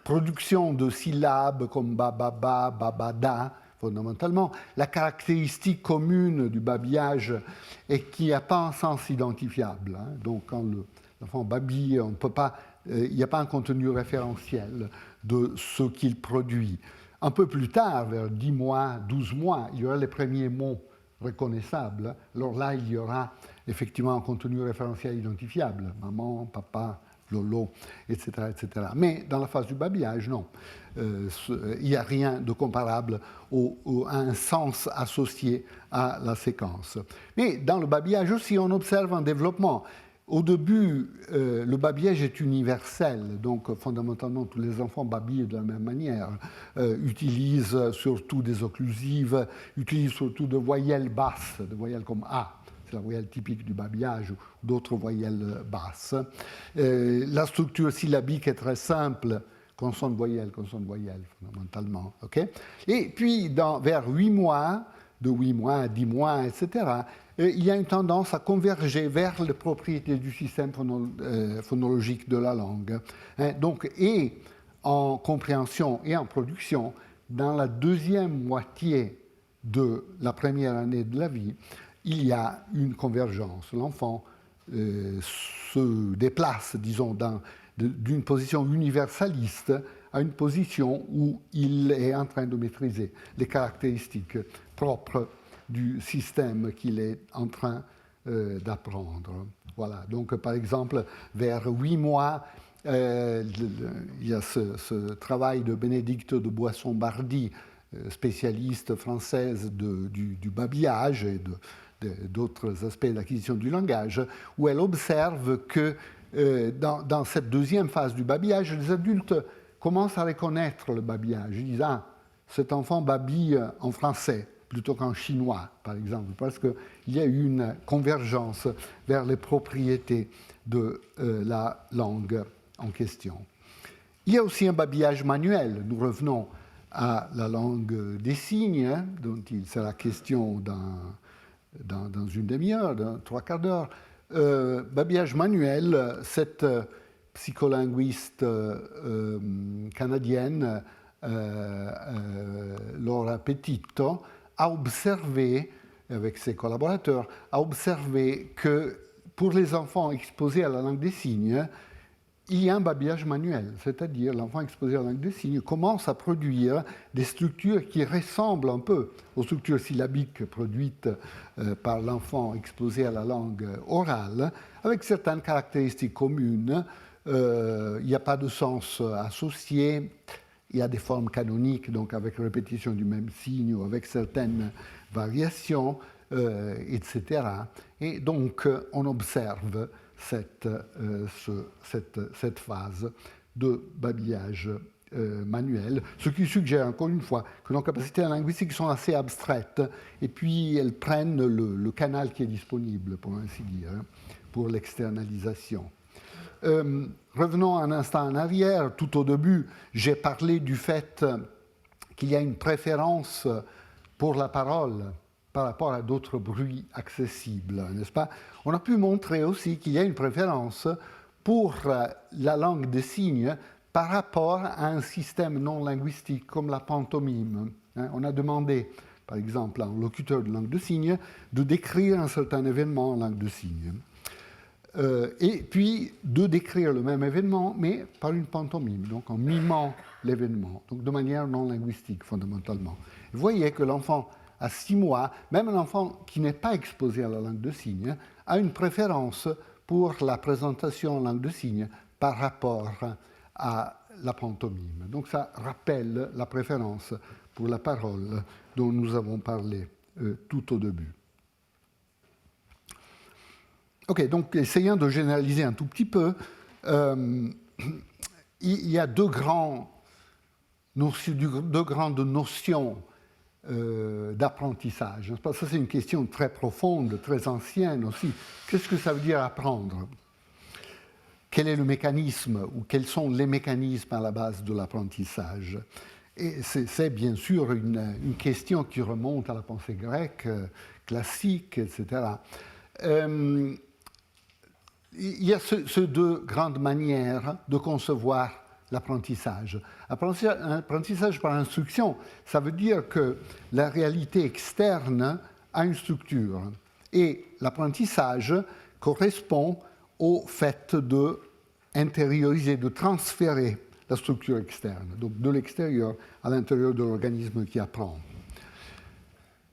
production de syllabes comme bababa, babada, fondamentalement. La caractéristique commune du babillage est qu'il n'y a pas un sens identifiable. Hein. Donc, quand l'enfant babille, on ne peut pas, il n'y a pas un contenu référentiel de ce qu'il produit. Un peu plus tard, vers 10 mois, 12 mois, il y aura les premiers mots reconnaissables. Alors là, il y aura effectivement un contenu référentiel identifiable. Maman, papa, lolo, etc., etc. Mais dans la phase du babillage, non. Il n'y a rien de comparable à un sens associé à la séquence. Mais dans le babillage aussi, on observe un développement. Au début, le babillage est universel, donc fondamentalement tous les enfants babillent de la même manière, utilisent surtout des occlusives, utilisent surtout de voyelles basses, de voyelles comme A. C'est la voyelle typique du babillage, ou d'autres voyelles basses. La structure syllabique est très simple, consonne-voyelle, fondamentalement. Okay? Et puis, vers 8 mois, de 8 mois à 10 mois, etc., il y a une tendance à converger vers les propriétés du système phonologique de la langue. Hein? Donc, et en compréhension et en production, dans la deuxième moitié de la première année de la vie, il y a une convergence. L'enfant se déplace, disons, d'une position universaliste à une position où il est en train de maîtriser les caractéristiques propres du système qu'il est en train d'apprendre. Voilà. Donc, par exemple, vers 8 mois, il y a ce travail de Bénédicte de Boisson-Bardy, spécialiste française du babillage et d'autres aspects d'acquisition du langage, où elle observe que dans cette deuxième phase du babillage, les adultes commencent à reconnaître le babillage. Ils disent « Ah, cet enfant babille en français plutôt qu'en chinois, par exemple, parce qu'il y a eu une convergence vers les propriétés de la langue en question. » Il y a aussi un babillage manuel. Nous revenons à la langue des signes, hein, dont il sera question dans une demi-heure, dans 3/4 d'heure. Babillage manuel, cette psycholinguiste canadienne, Laura Petitto, a observé, avec ses collaborateurs, a observé que pour les enfants exposés à la langue des signes, il y a un babillage manuel, c'est-à-dire l'enfant exposé à la langue des signes commence à produire des structures qui ressemblent un peu aux structures syllabiques produites par l'enfant exposé à la langue orale, avec certaines caractéristiques communes. Il n'y a pas de sens associé, il y a des formes canoniques, donc avec répétition du même signe ou avec certaines variations, etc. Et donc, on observe cette phase de babillage manuel, ce qui suggère encore une fois que nos capacités linguistiques sont assez abstraites et puis elles prennent le canal qui est disponible, pour ainsi dire, pour l'externalisation. revenons un instant en arrière. Tout au début, j'ai parlé du fait qu'il y a une préférence pour la parole par rapport à d'autres bruits accessibles, n'est-ce pas? On a pu montrer aussi qu'il y a une préférence pour la langue des signes par rapport à un système non linguistique comme la pantomime. On a demandé, par exemple, à un locuteur de langue de signes de décrire un certain événement en langue de signes. Et puis de décrire le même événement, mais par une pantomime, donc en mimant l'événement, donc de manière non linguistique fondamentalement. Vous voyez que l'enfant à 6 mois, même un enfant qui n'est pas exposé à la langue de signes, a une préférence pour la présentation en langue de signes par rapport à la pantomime. Donc ça rappelle la préférence pour la parole dont nous avons parlé tout au début. Ok, donc essayons de généraliser un tout petit peu. Il y a deux grandes notions d'apprentissage. Ça, c'est une question très profonde, très ancienne aussi. Qu'est-ce que ça veut dire apprendre? Quel est le mécanisme ou quels sont les mécanismes à la base de l'apprentissage? Et c'est bien sûr une question qui remonte à la pensée grecque, classique, etc. Il y a ces deux grandes manières de concevoir l'apprentissage. Apprentissage par instruction, ça veut dire que la réalité externe a une structure. Et l'apprentissage correspond au fait d'intérioriser, de transférer la structure externe, donc de l'extérieur à l'intérieur de l'organisme qui apprend.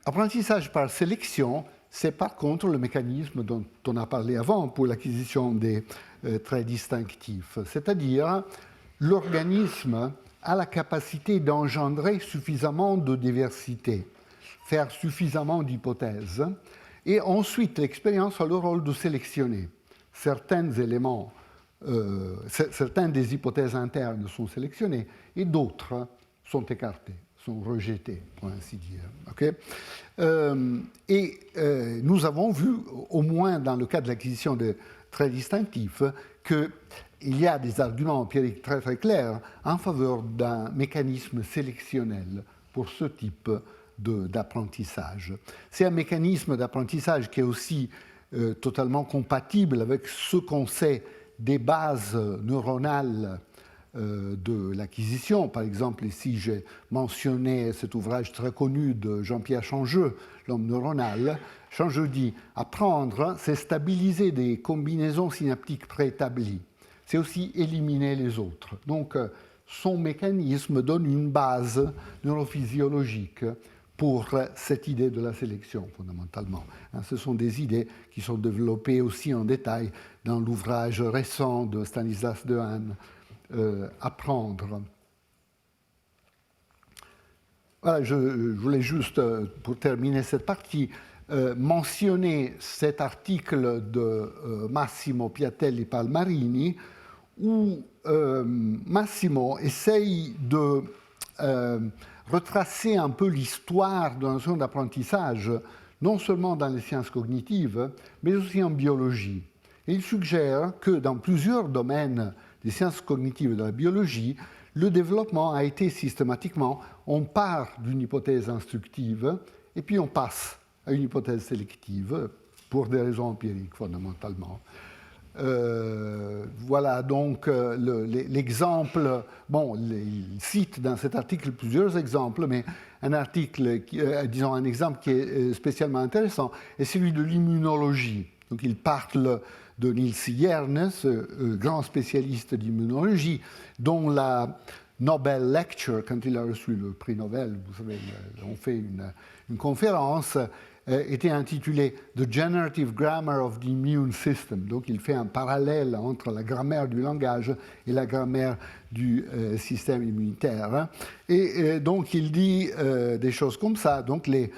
Apprentissage par sélection, c'est par contre le mécanisme dont on a parlé avant pour l'acquisition des traits distinctifs, c'est-à-dire l'organisme a la capacité d'engendrer suffisamment de diversité, faire suffisamment d'hypothèses, et ensuite l'expérience a le rôle de sélectionner certains éléments. Certaines des hypothèses internes sont sélectionnées et d'autres sont écartées, sont rejetées, pour ainsi dire. Okay? Nous avons vu, au moins dans le cas de l'acquisition de traits distinctifs, qu'il y a des arguments empiriques très très clairs en faveur d'un mécanisme sélectionnel pour ce type d'apprentissage. C'est un mécanisme d'apprentissage qui est aussi totalement compatible avec ce qu'on sait des bases neuronales de l'acquisition. Par exemple, ici, j'ai mentionné cet ouvrage très connu de Jean-Pierre Changeux, L'homme neuronal. Changeux dit « Apprendre, c'est stabiliser des combinaisons synaptiques préétablies. C'est aussi éliminer les autres. » Donc, son mécanisme donne une base neurophysiologique pour cette idée de la sélection, fondamentalement. Ce sont des idées qui sont développées aussi en détail dans l'ouvrage récent de Stanislas Dehaene, Apprendre. Voilà, je voulais juste, pour terminer cette partie, mentionner cet article de Massimo Piatelli Palmarini, où Massimo essaye de retracer un peu l'histoire de la notion d'apprentissage, non seulement dans les sciences cognitives, mais aussi en biologie. Et il suggère que dans plusieurs domaines des sciences cognitives et de la biologie, le développement a été systématiquement, on part d'une hypothèse instructive et puis on passe à une hypothèse sélective pour des raisons empiriques fondamentalement. Voilà donc l'exemple, bon, il cite dans cet article plusieurs exemples, mais un article, disons un exemple qui est spécialement intéressant, est celui de l'immunologie. Donc il parle de Niels Jerne, grand spécialiste d'immunologie, dont la Nobel Lecture, quand il a reçu le prix Nobel, vous savez, on fait une conférence, était intitulée The Generative Grammar of the Immune System. Donc il fait un parallèle entre la grammaire du langage et la grammaire du système immunitaire. Et donc il dit des choses comme ça. Donc les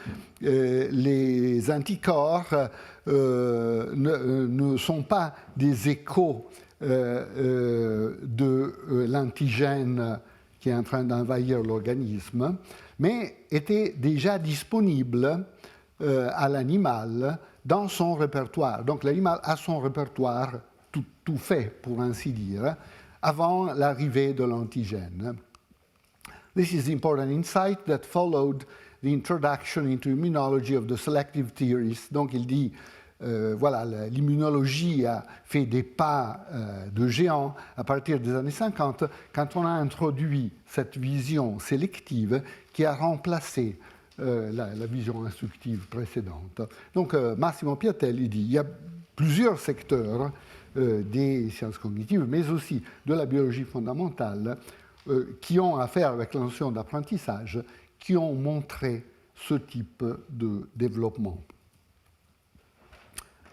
anticorps ne sont pas des échos de l'antigène qui est en train d'envahir l'organisme, mais étaient déjà disponibles à l'animal dans son répertoire. Donc l'animal a son répertoire tout fait, pour ainsi dire, avant l'arrivée de l'antigène. This is the important insight that followed the introduction into immunology of the selective theories. Donc il dit, voilà, l'immunologie a fait des pas de géant à partir des années 50, quand on a introduit cette vision sélective qui a remplacé la vision instructive précédente. Donc Massimo Piattelli dit, il y a plusieurs secteurs des sciences cognitives, mais aussi de la biologie fondamentale, qui ont affaire avec la notion d'apprentissage, qui ont montré ce type de développement.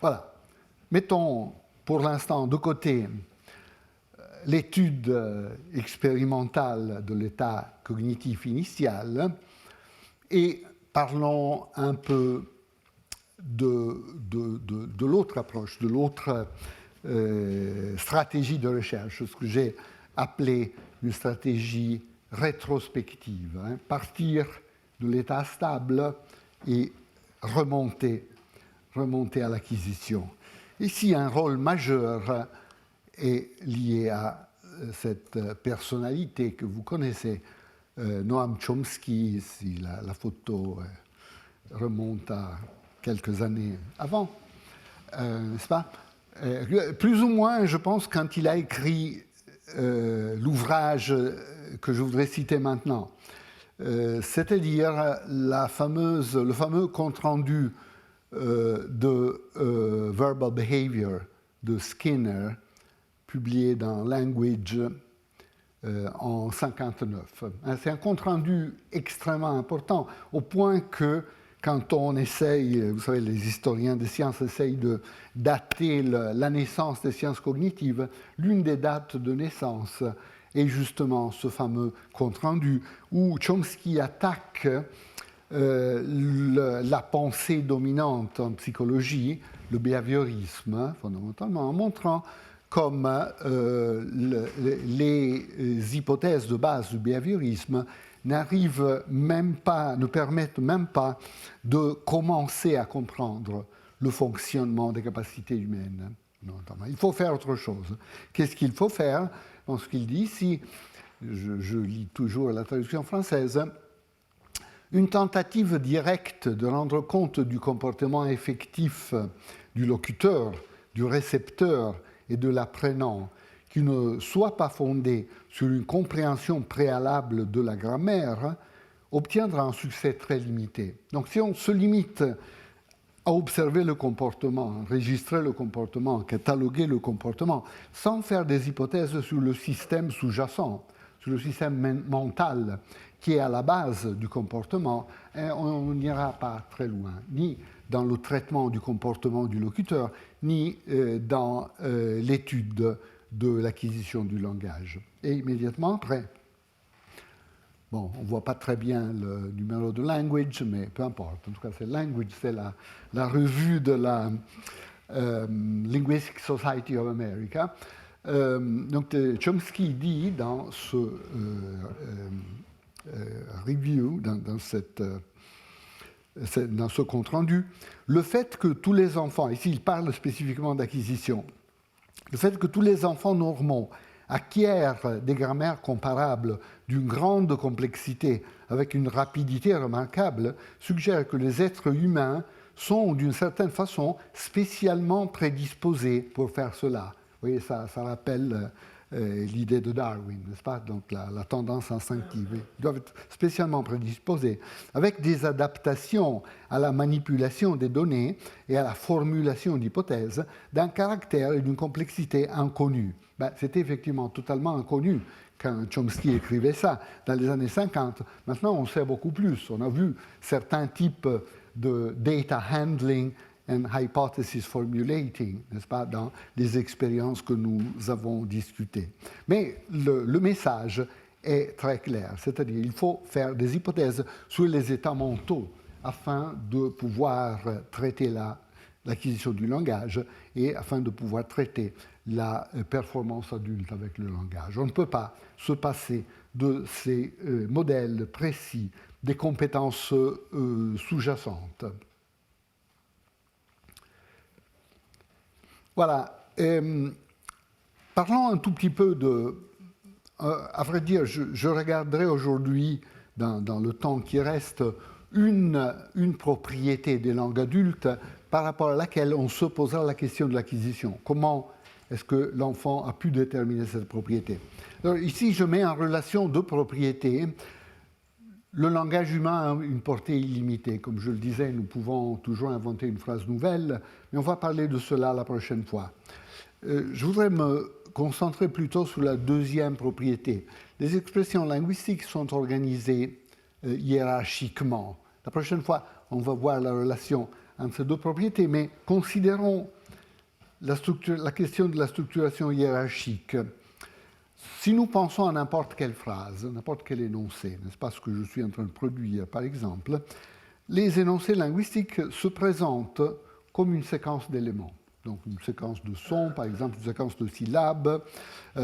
Voilà. Mettons pour l'instant de côté l'étude expérimentale de l'état cognitif initial et parlons un peu de l'autre approche, de l'autre stratégie de recherche, ce que j'ai appelé une stratégie rétrospective, hein, partir de l'état stable et remonter à l'acquisition. Ici, un rôle majeur est lié à cette personnalité que vous connaissez, Noam Chomsky. Ici, la photo remonte à quelques années avant, n'est-ce pas? Plus ou moins, je pense, quand il a écrit l'ouvrage que je voudrais citer maintenant, c'est-à-dire le fameux compte-rendu de Verbal Behavior de Skinner, publié dans Language en 1959. C'est un compte-rendu extrêmement important, au point que quand on essaye, vous savez, les historiens des sciences essayent de dater la naissance des sciences cognitives, l'une des dates de naissance est justement ce fameux compte-rendu où Chomsky attaque la pensée dominante en psychologie, le behaviorisme, fondamentalement, en montrant comme les hypothèses de base du behaviorisme ne permettent même pas de commencer à comprendre le fonctionnement des capacités humaines. Il faut faire autre chose. Qu'est-ce qu'il faut faire? Dans ce qu'il dit ici, je lis toujours la traduction française, une tentative directe de rendre compte du comportement effectif du locuteur, du récepteur et de l'apprenant, qui ne soit pas fondée sur une compréhension préalable de la grammaire, obtiendra un succès très limité. Donc si on se limite à observer le comportement, enregistrer le comportement, cataloguer le comportement, sans faire des hypothèses sur le système sous-jacent, sur le système mental qui est à la base du comportement, on n'ira pas très loin, ni dans le traitement du comportement du locuteur, ni dans l'étude de l'acquisition du langage. Et immédiatement après, bon, on ne voit pas très bien le numéro de Language, mais peu importe. En tout cas, c'est Language, c'est la revue de la Linguistic Society of America. Donc, Chomsky dit dans ce review, dans ce compte-rendu, le fait que tous les enfants, ici il parle spécifiquement d'acquisition, le fait que tous les enfants normaux acquièrent des grammaires comparables d'une grande complexité avec une rapidité remarquable suggère que les êtres humains sont d'une certaine façon spécialement prédisposés pour faire cela. Vous voyez, ça rappelle l'idée de Darwin, n'est-ce pas? Donc la tendance instinctive. Ils doivent être spécialement prédisposés avec des adaptations à la manipulation des données et à la formulation d'hypothèses d'un caractère et d'une complexité inconnue. C'était effectivement totalement inconnu quand Chomsky écrivait ça dans les années 50. Maintenant, on sait beaucoup plus. On a vu certains types de data handling and hypothesis formulating, n'est-ce pas, dans les expériences que nous avons discutées. Mais le message est très clair, c'est-à-dire qu'il faut faire des hypothèses sur les états mentaux afin de pouvoir traiter l'acquisition du langage et afin de pouvoir traiter la performance adulte avec le langage. On ne peut pas se passer de ces modèles précis des compétences sous-jacentes. Voilà. Parlons un tout petit peu de... à vrai dire, je regarderai aujourd'hui, dans le temps qui reste, une propriété des langues adultes par rapport à laquelle on se posera la question de l'acquisition. Comment est-ce que l'enfant a pu déterminer cette propriété? Alors ici, je mets en relation deux propriétés. Le langage humain a une portée illimitée. Comme je le disais, nous pouvons toujours inventer une phrase nouvelle, mais on va parler de cela la prochaine fois. Je voudrais me concentrer plutôt sur la deuxième propriété. Les expressions linguistiques sont organisées hiérarchiquement. La prochaine fois, on va voir la relation entre ces deux propriétés, mais considérons la question de la structuration hiérarchique. Si nous pensons à n'importe quelle phrase, n'importe quel énoncé, n'est-ce pas ce que je suis en train de produire par exemple, les énoncés linguistiques se présentent comme une séquence d'éléments. Donc une séquence de sons, par exemple une séquence de syllabes.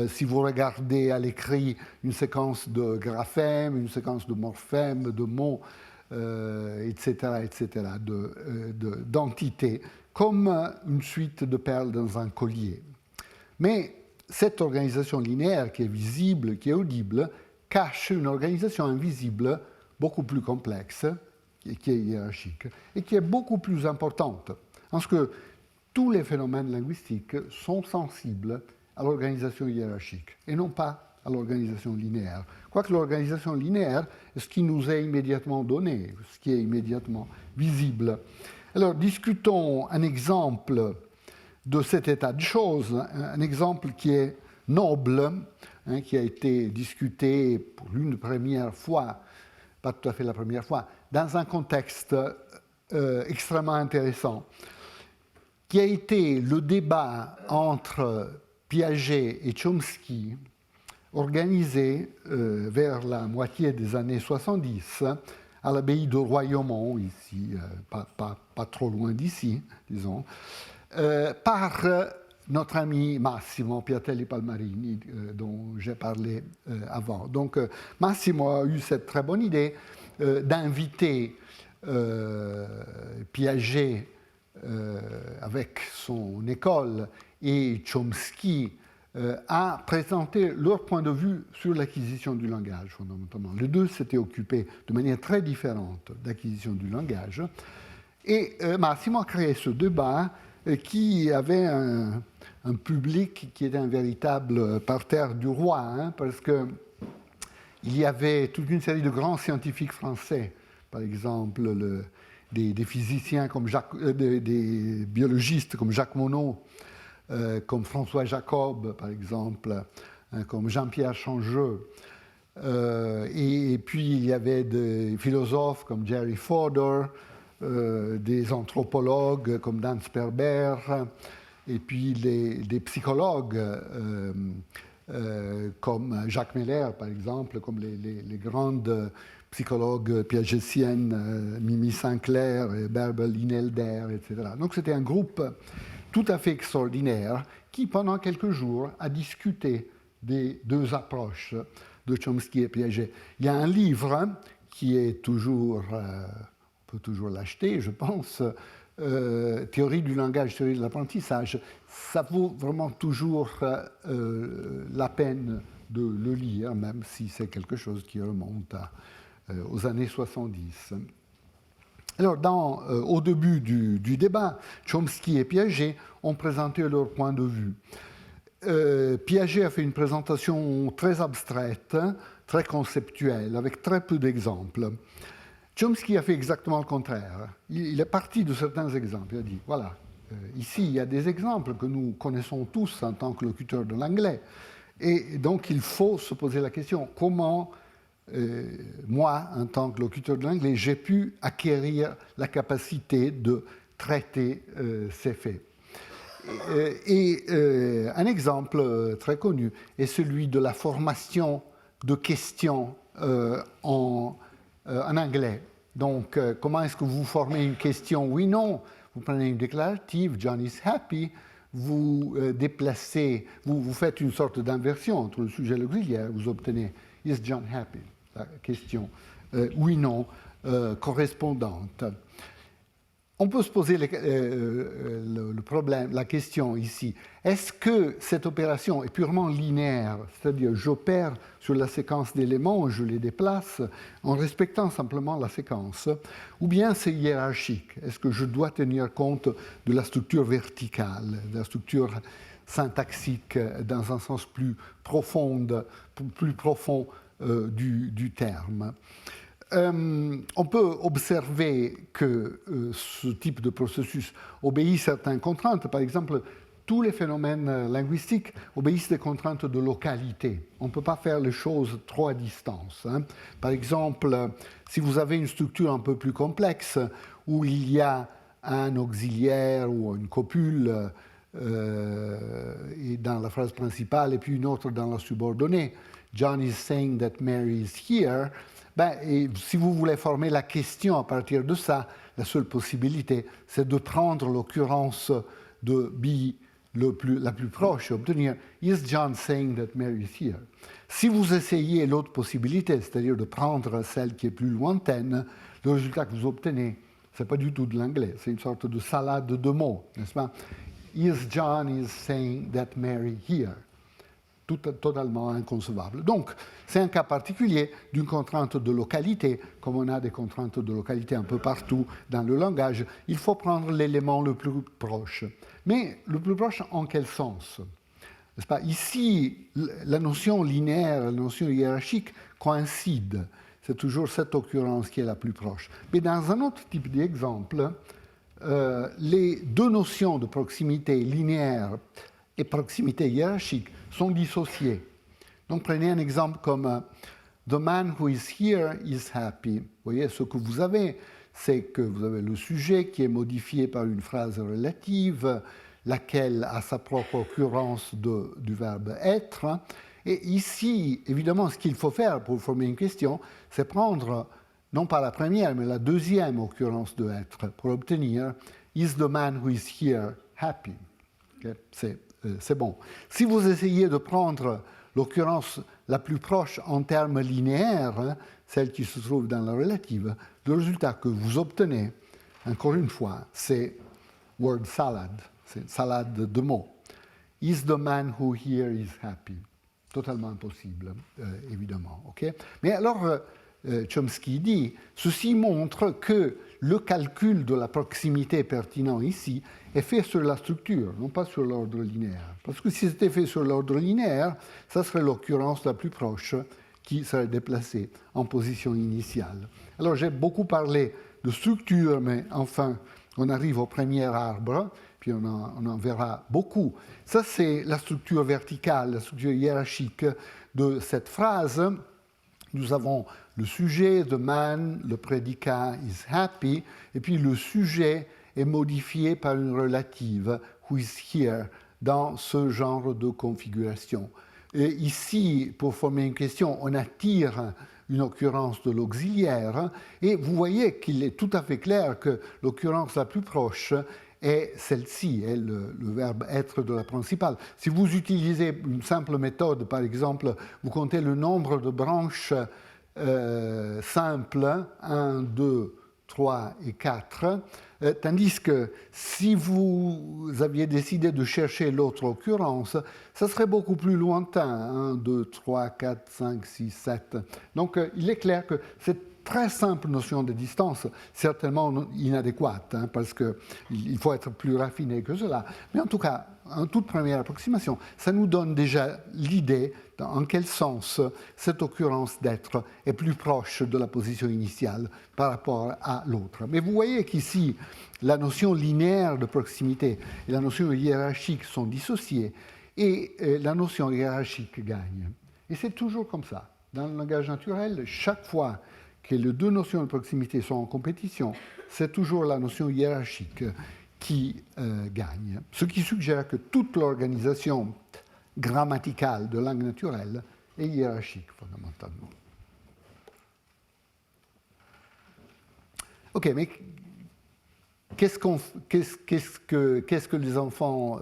Si vous regardez à l'écrit une séquence de graphèmes, une séquence de morphèmes, de mots, etc., d'entités, comme une suite de perles dans un collier. Mais cette organisation linéaire qui est visible, qui est audible, cache une organisation invisible beaucoup plus complexe, qui est hiérarchique, et qui est beaucoup plus importante. Parce que tous les phénomènes linguistiques sont sensibles à l'organisation hiérarchique, et non pas à l'organisation linéaire. Quoique l'organisation linéaire est ce qui nous est immédiatement donné, ce qui est immédiatement visible. Alors, discutons un exemple de cet état de choses, un exemple qui est noble, qui a été discuté pour une première fois, pas tout à fait la première fois, dans un contexte extrêmement intéressant, qui a été le débat entre Piaget et Chomsky, organisé vers la moitié des années 70 à l'abbaye de Royaumont, ici, pas trop loin d'ici, disons, par notre ami Massimo Piatelli Palmarini, dont j'ai parlé avant. Donc Massimo a eu cette très bonne idée d'inviter Piaget avec son école et Chomsky à présenter leur point de vue sur l'acquisition du langage, fondamentalement. Les deux s'étaient occupés de manière très différente d'acquisition du langage. Et Massimo a créé ce débat qui avait un public qui était un véritable parterre du roi, parce qu'il y avait toute une série de grands scientifiques français, par exemple des physiciens comme des biologistes comme Jacques Monod, comme François Jacob, par exemple, comme Jean-Pierre Changeux. Et puis il y avait des philosophes comme Jerry Fodor, des anthropologues comme Dan Sperber, et puis des psychologues comme Jacques Meller, par exemple, comme les grandes psychologues piagetiennes, Mimi Sinclair, Bärbel Inelder, etc. Donc c'était un groupe tout à fait extraordinaire qui, pendant quelques jours, a discuté des deux approches de Chomsky et Piaget. Il y a un livre qui est toujours, on peut toujours l'acheter, je pense, Théorie du langage, théorie de l'apprentissage. Ça vaut vraiment toujours la peine de le lire, même si c'est quelque chose qui remonte aux années 70. Alors, au début du débat, Chomsky et Piaget ont présenté leur point de vue. Piaget a fait une présentation très abstraite, très conceptuelle, avec très peu d'exemples. Chomsky a fait exactement le contraire. Il est parti de certains exemples. Il a dit, voilà, ici, il y a des exemples que nous connaissons tous en tant que locuteurs de l'anglais. Et donc, il faut se poser la question, comment moi, en tant que locuteur de l'anglais, j'ai pu acquérir la capacité de traiter ces faits. Un exemple très connu est celui de la formation de questions en anglais. Donc, comment est-ce que vous formez une question oui-non? Vous prenez une déclarative, John is happy, vous déplacez, vous faites une sorte d'inversion entre le sujet et l'auxiliaire, vous obtenez is John happy? La question oui-non correspondante. On peut se poser le problème, la question ici. Est-ce que cette opération est purement linéaire, c'est-à-dire j'opère sur la séquence d'éléments, je les déplace en respectant simplement la séquence, ou bien c'est hiérarchique? Est-ce que je dois tenir compte de la structure verticale, de la structure syntaxique dans un sens plus profond du terme? On peut observer que ce type de processus obéit à certaines contraintes. Par exemple, tous les phénomènes linguistiques obéissent des contraintes de localité. On ne peut pas faire les choses trop à distance. Par exemple, si vous avez une structure un peu plus complexe, où il y a un auxiliaire ou une copule dans la phrase principale et puis une autre dans la subordonnée, John is saying that Mary is here. Et si vous voulez former la question à partir de ça, la seule possibilité, c'est de prendre l'occurrence de be la plus proche et obtenir « Is John saying that Mary is here ?» Si vous essayez l'autre possibilité, c'est-à-dire de prendre celle qui est plus lointaine, le résultat que vous obtenez, ce n'est pas du tout de l'anglais, c'est une sorte de salade de mots, n'est-ce pas? « Is John is saying that Mary here ?» Totalement inconcevable. Donc, c'est un cas particulier d'une contrainte de localité, comme on a des contraintes de localité un peu partout dans le langage. Il faut prendre l'élément le plus proche. Mais le plus proche, en quel sens? N'est-ce pas? Ici, la notion linéaire, la notion hiérarchique coïncident. C'est toujours cette occurrence qui est la plus proche. Mais dans un autre type d'exemple, les deux notions de proximité linéaire et proximité hiérarchique sont dissociées. Donc prenez un exemple comme « The man who is here is happy ». Vous voyez, ce que vous avez, c'est que vous avez le sujet qui est modifié par une phrase relative, laquelle a sa propre occurrence du verbe « être ». Et ici, évidemment, ce qu'il faut faire pour former une question, c'est prendre, non pas la première, mais la deuxième occurrence de « être » pour obtenir « Is the man who is here happy ». Okay? C'est bon. Si vous essayez de prendre l'occurrence la plus proche en termes linéaires, celle qui se trouve dans la relative, le résultat que vous obtenez, encore une fois, c'est word salad, c'est salade de mots. Is the man who here is happy? Totalement impossible, évidemment. Okay? Mais alors, Chomsky dit, ceci montre que le calcul de la proximité pertinent ici est fait sur la structure, non pas sur l'ordre linéaire. Parce que si c'était fait sur l'ordre linéaire, ça serait l'occurrence la plus proche qui serait déplacée en position initiale. Alors j'ai beaucoup parlé de structure, mais enfin, on arrive au premier arbre, puis on en verra beaucoup. Ça, c'est la structure verticale, la structure hiérarchique de cette phrase. Nous avons le sujet, the man, le prédicat is happy, et puis le sujet est modifié par une relative, who is here, dans ce genre de configuration. Et ici, pour former une question, on attire une occurrence de l'auxiliaire, et vous voyez qu'il est tout à fait clair que l'occurrence la plus proche est celle-ci, est le verbe être de la principale. Si vous utilisez une simple méthode, par exemple, vous comptez le nombre de branches simples, 1, 2, 3 et 4, tandis que si vous aviez décidé de chercher l'autre occurrence, ça serait beaucoup plus lointain, 1, 2, 3, 4, 5, 6, 7. Donc il est clair que cette très simple notion de distance, certainement inadéquate, parce qu'il faut être plus raffiné que cela. Mais en tout cas, en toute première approximation, ça nous donne déjà l'idée en quel sens cette occurrence d'être est plus proche de la position initiale par rapport à l'autre. Mais vous voyez qu'ici, la notion linéaire de proximité et la notion hiérarchique sont dissociées et la notion hiérarchique gagne. Et c'est toujours comme ça. Dans le langage naturel, chaque fois que les deux notions de proximité sont en compétition, c'est toujours la notion hiérarchique qui gagne. Ce qui suggère que toute l'organisation grammaticale de langue naturelle est hiérarchique, fondamentalement. Ok, mais qu'est-ce que les enfants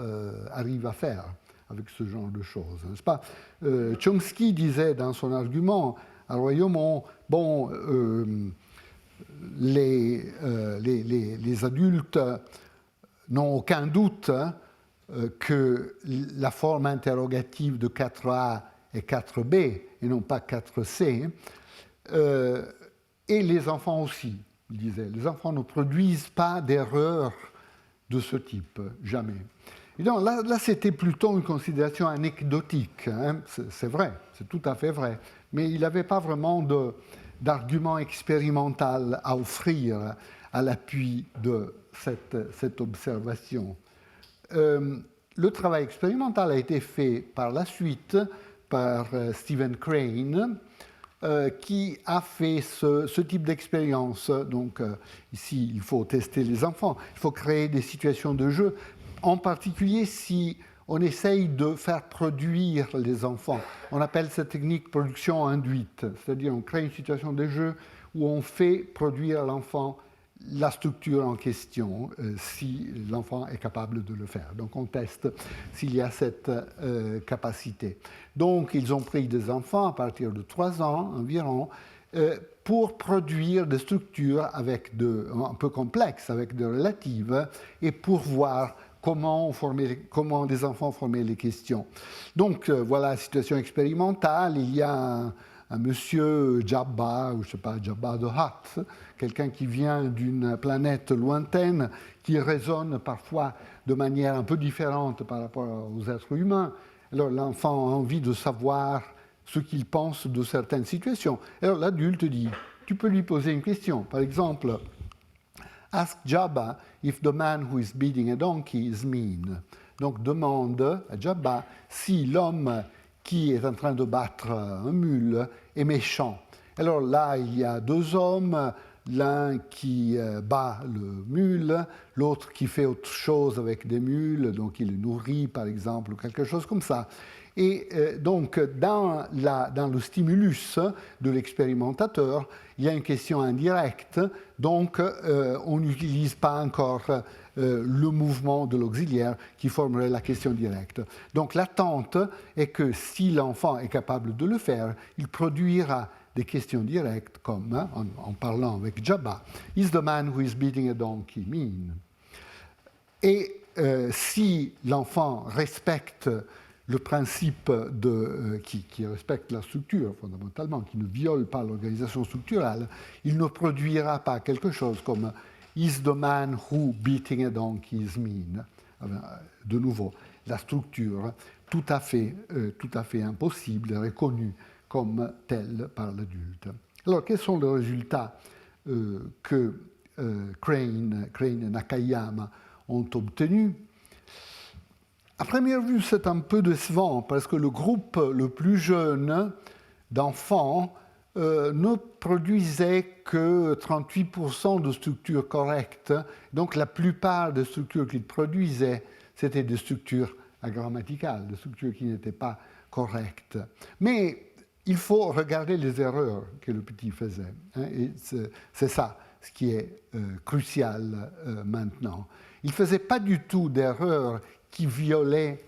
arrivent à faire avec ce genre de choses, n'est-ce pas? Chomsky disait dans son argument à Royaumont, bon, les adultes n'ont aucun doute que la forme interrogative de 4A est 4B et non pas 4C. Et les enfants aussi, il disait. Les enfants ne produisent pas d'erreurs de ce type, jamais. Et donc là c'était plutôt une considération anecdotique. Hein. C'est vrai, c'est tout à fait vrai. Mais il n'avait pas vraiment d'argument expérimental à offrir à l'appui de cette observation. Le travail expérimental a été fait par la suite par Stephen Crane, qui a fait ce type d'expérience. Donc ici, il faut tester les enfants, il faut créer des situations de jeu, en particulier si on essaye de faire produire les enfants. On appelle cette technique production induite, c'est-à-dire on crée une situation de jeu où on fait produire à l'enfant la structure en question, si l'enfant est capable de le faire. Donc on teste s'il y a cette capacité. Donc ils ont pris des enfants à partir de 3 ans environ pour produire des structures un peu complexes, avec des relatives, et pour voir comment des enfants formaient les questions. Donc voilà la situation expérimentale. Il y a un monsieur Jabba, ou je ne sais pas, Jabba the Hutt, quelqu'un qui vient d'une planète lointaine, qui raisonne parfois de manière un peu différente par rapport aux êtres humains. Alors l'enfant a envie de savoir ce qu'il pense de certaines situations. Alors l'adulte dit, tu peux lui poser une question. Par exemple, ask Jabba if the man who is beating a donkey is mean. Donc demande à Jabba si l'homme qui est en train de battre un mule est méchant. Alors là, il y a 2 hommes, l'un qui bat le mule, l'autre qui fait autre chose avec des mules, donc il le nourrit par exemple, ou quelque chose comme ça. Et donc dans le stimulus de l'expérimentateur, il y a une question indirecte, donc on n'utilise pas encore le mouvement de l'auxiliaire qui formerait la question directe. Donc l'attente est que si l'enfant est capable de le faire, il produira des questions directes comme, en parlant avec Jabba, « Is the man who is beating a donkey mean ?» Et si l'enfant respecte le principe qui respecte la structure fondamentalement, qui ne viole pas l'organisation structurelle, il ne produira pas quelque chose comme « Is the man who beating a donkey is mean ?» De nouveau, la structure tout à fait impossible, reconnue comme telle par l'adulte. Alors, quels sont les résultats que Crane et Nakayama ont obtenus? À première vue, c'est un peu décevant parce que le groupe le plus jeune d'enfants ne produisait que 38% de structures correctes. Donc la plupart des structures qu'il produisait, c'était des structures agrammaticales, des structures qui n'étaient pas correctes. Mais il faut regarder les erreurs que le petit faisait. Et c'est ça ce qui est crucial maintenant. Il ne faisait pas du tout d'erreurs qui violaient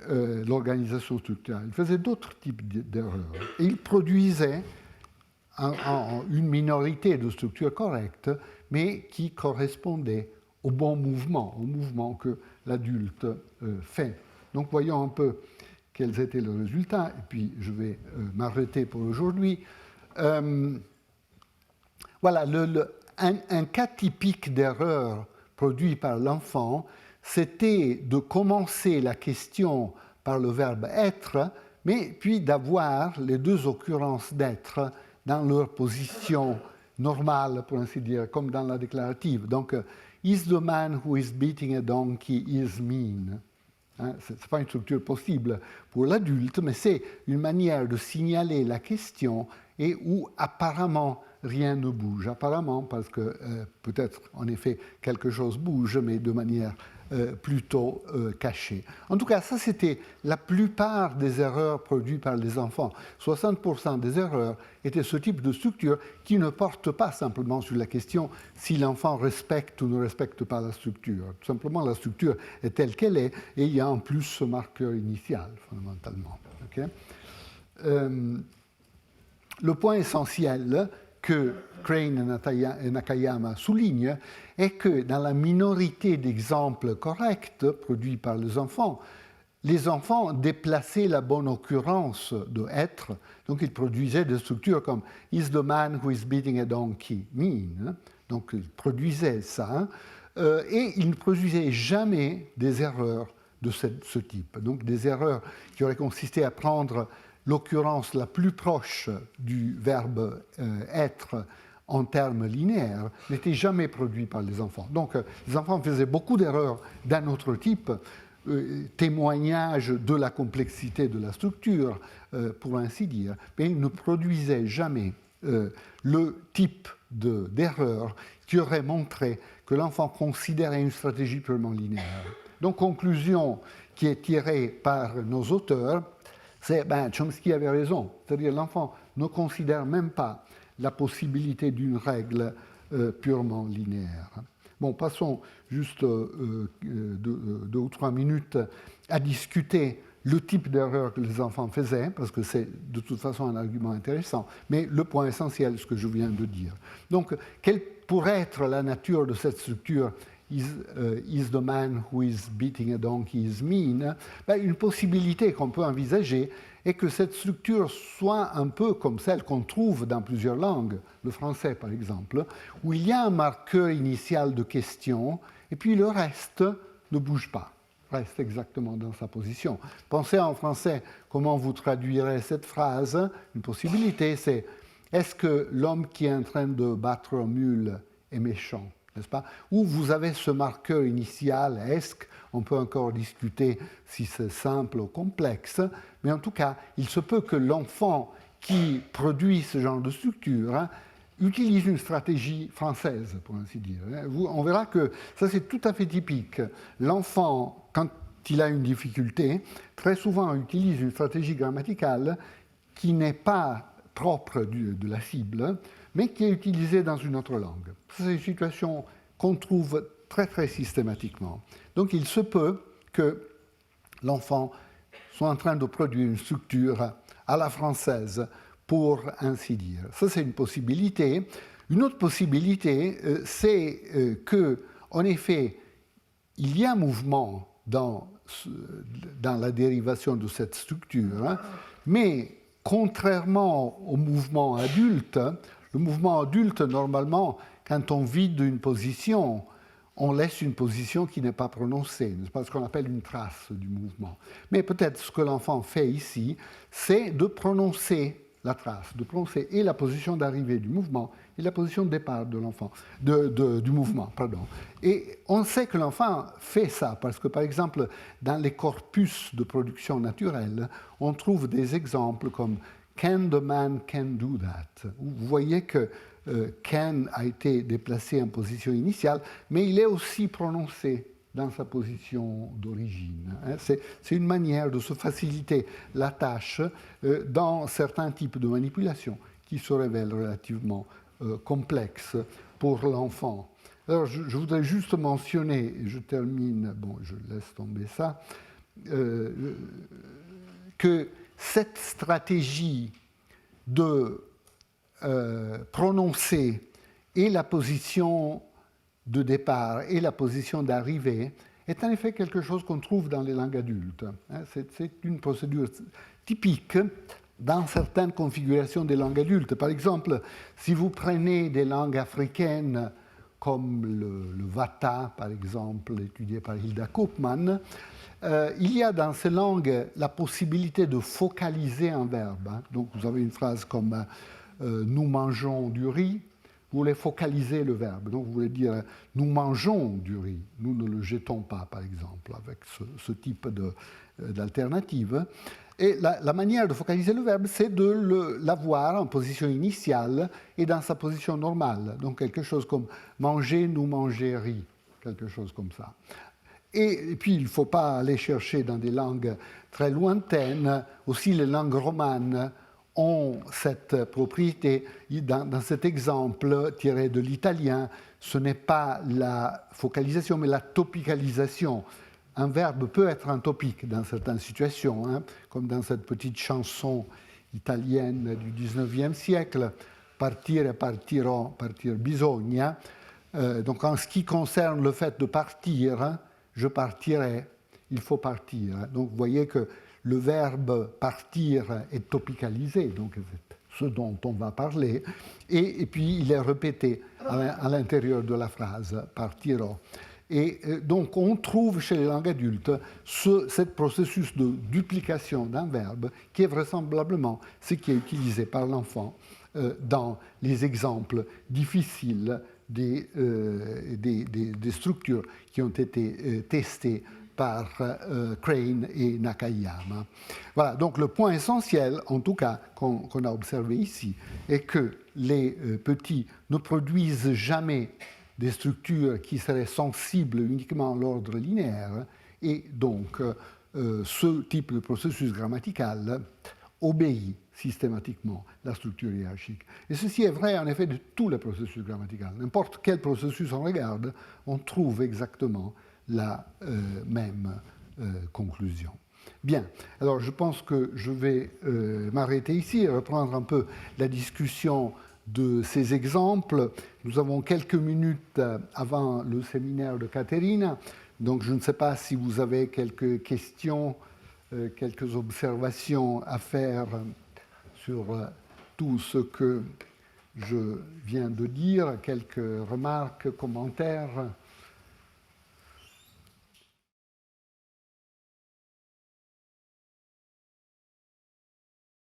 l'organisation structurelle. Il faisait d'autres types d'erreurs. Et il produisait une minorité de structures correctes, mais qui correspondaient au bon mouvement, au mouvement que l'adulte fait. Donc voyons un peu quels étaient les résultats, et puis je vais m'arrêter pour aujourd'hui. Voilà, un cas typique d'erreur produit par l'enfant, c'était de commencer la question par le verbe être, mais puis d'avoir les 2 occurrences d'être dans leur position normale, pour ainsi dire, comme dans la déclarative. Donc, is the man who is beating a donkey is mean? Ce n'est pas une structure possible pour l'adulte, mais c'est une manière de signaler la question et où apparemment rien ne bouge. Apparemment, parce que peut-être en effet quelque chose bouge, mais de manière plutôt cachée. En tout cas, ça c'était la plupart des erreurs produites par les enfants. 60% des erreurs étaient ce type de structure qui ne porte pas simplement sur la question si l'enfant respecte ou ne respecte pas la structure. Tout simplement, la structure est telle qu'elle est et il y a en plus ce marqueur initial, fondamentalement. Okay? Le point essentiel, que Crane et Nakayama soulignent est que dans la minorité d'exemples corrects produits par les enfants déplaçaient la bonne occurrence de être, donc ils produisaient des structures comme « Is the man who is beating a donkey mean ?» Donc ils produisaient ça, et ils ne produisaient jamais des erreurs de ce type. Donc des erreurs qui auraient consisté à prendre l'occurrence la plus proche du verbe être en termes linéaires n'étaient jamais produites par les enfants. Donc les enfants faisaient beaucoup d'erreurs d'un autre type, témoignage de la complexité de la structure, pour ainsi dire, mais ils ne produisaient jamais le type d'erreur qui aurait montré que l'enfant considérait une stratégie purement linéaire. Donc, conclusion qui est tirée par nos auteurs, c'est Chomsky avait raison, c'est-à-dire l'enfant ne considère même pas la possibilité d'une règle purement linéaire. Bon, passons juste 2 ou 3 minutes à discuter le type d'erreur que les enfants faisaient, parce que c'est de toute façon un argument intéressant, mais le point essentiel, ce que je viens de dire. Donc, quelle pourrait être la nature de cette structure is the man who is beating a donkey is mean? Une possibilité qu'on peut envisager est que cette structure soit un peu comme celle qu'on trouve dans plusieurs langues, le français par exemple, où il y a un marqueur initial de question, et puis le reste ne bouge pas, reste exactement dans sa position. Pensez en français comment vous traduirez cette phrase. Une possibilité, c'est « Est-ce que l'homme qui est en train de battre un mule est méchant ?» N'est-ce pas? Ou vous avez ce marqueur initial, est-ce qu'on peut encore discuter si c'est simple ou complexe, mais en tout cas, il se peut que l'enfant qui produit ce genre de structure utilise une stratégie française, pour ainsi dire. On verra que ça, c'est tout à fait typique. L'enfant, quand il a une difficulté, très souvent utilise une stratégie grammaticale qui n'est pas propre de la cible, mais qui est utilisée dans une autre langue. C'est une situation qu'on trouve très, très systématiquement. Donc, il se peut que l'enfant soit en train de produire une structure à la française, pour ainsi dire. Ça, c'est une possibilité. Une autre possibilité, c'est que, en effet, il y a un mouvement dans la dérivation de cette structure, mais contrairement au mouvement adulte, le mouvement adulte, normalement, quand on vide une position, on laisse une position qui n'est pas prononcée. C'est pas ce qu'on appelle une trace du mouvement. Mais peut-être ce que l'enfant fait ici, c'est de prononcer la trace, de prononcer et la position d'arrivée du mouvement et la position de départ de l'enfant, du mouvement. Pardon. Et on sait que l'enfant fait ça, parce que, par exemple, dans les corpus de production naturelle, on trouve des exemples comme Can the man can do that? Vous voyez que can a été déplacé en position initiale, mais il est aussi prononcé dans sa position d'origine. C'est une manière de se faciliter la tâche dans certains types de manipulations qui se révèlent relativement complexes pour l'enfant. Alors, je voudrais juste mentionner, et je termine, bon, je laisse tomber ça, que cette stratégie de prononcer et la position de départ et la position d'arrivée est en effet quelque chose qu'on trouve dans les langues adultes. C'est une procédure typique dans certaines configurations des langues adultes. Par exemple, si vous prenez des langues africaines comme le Vata, par exemple, étudié par Hilda Koopman, il y a dans ces langues la possibilité de focaliser un verbe. Donc vous avez une phrase comme nous mangeons du riz, vous voulez focaliser le verbe. Donc vous voulez dire nous mangeons du riz, nous ne le jetons pas, par exemple, avec ce type d'alternative. Et la manière de focaliser le verbe, c'est de l'avoir en position initiale et dans sa position normale. Donc quelque chose comme manger, nous manger riz, quelque chose comme ça. Et puis, il ne faut pas aller chercher dans des langues très lointaines. Aussi, les langues romanes ont cette propriété. Dans cet exemple tiré de l'italien, ce n'est pas la focalisation, mais la topicalisation. Un verbe peut être un topique dans certaines situations, comme dans cette petite chanson italienne du XIXe siècle. partire, partirò, partir bisogna. Donc en ce qui concerne le fait de partir, je partirai, il faut partir. Donc vous voyez que le verbe partir est topicalisé, donc ce dont on va parler, et puis il est répété à l'intérieur de la phrase, partirò. Et donc on trouve chez les langues adultes ce processus de duplication d'un verbe qui est vraisemblablement ce qui est utilisé par l'enfant dans les exemples difficiles des structures qui ont été testées par Crane et Nakayama. Voilà, donc le point essentiel, en tout cas, qu'on a observé ici, est que les petits ne produisent jamais des structures qui seraient sensibles uniquement à l'ordre linéaire, et donc ce type de processus grammatical obéit systématiquement la structure hiérarchique. Et ceci est vrai en effet de tous les processus grammaticaux. N'importe quel processus on regarde, on trouve exactement la même conclusion. Bien, alors je pense que je vais m'arrêter ici et reprendre un peu la discussion de ces exemples. Nous avons quelques minutes avant le séminaire de Caterina, donc je ne sais pas si vous avez quelques questions, quelques observations à faire sur tout ce que je viens de dire, quelques remarques, commentaires.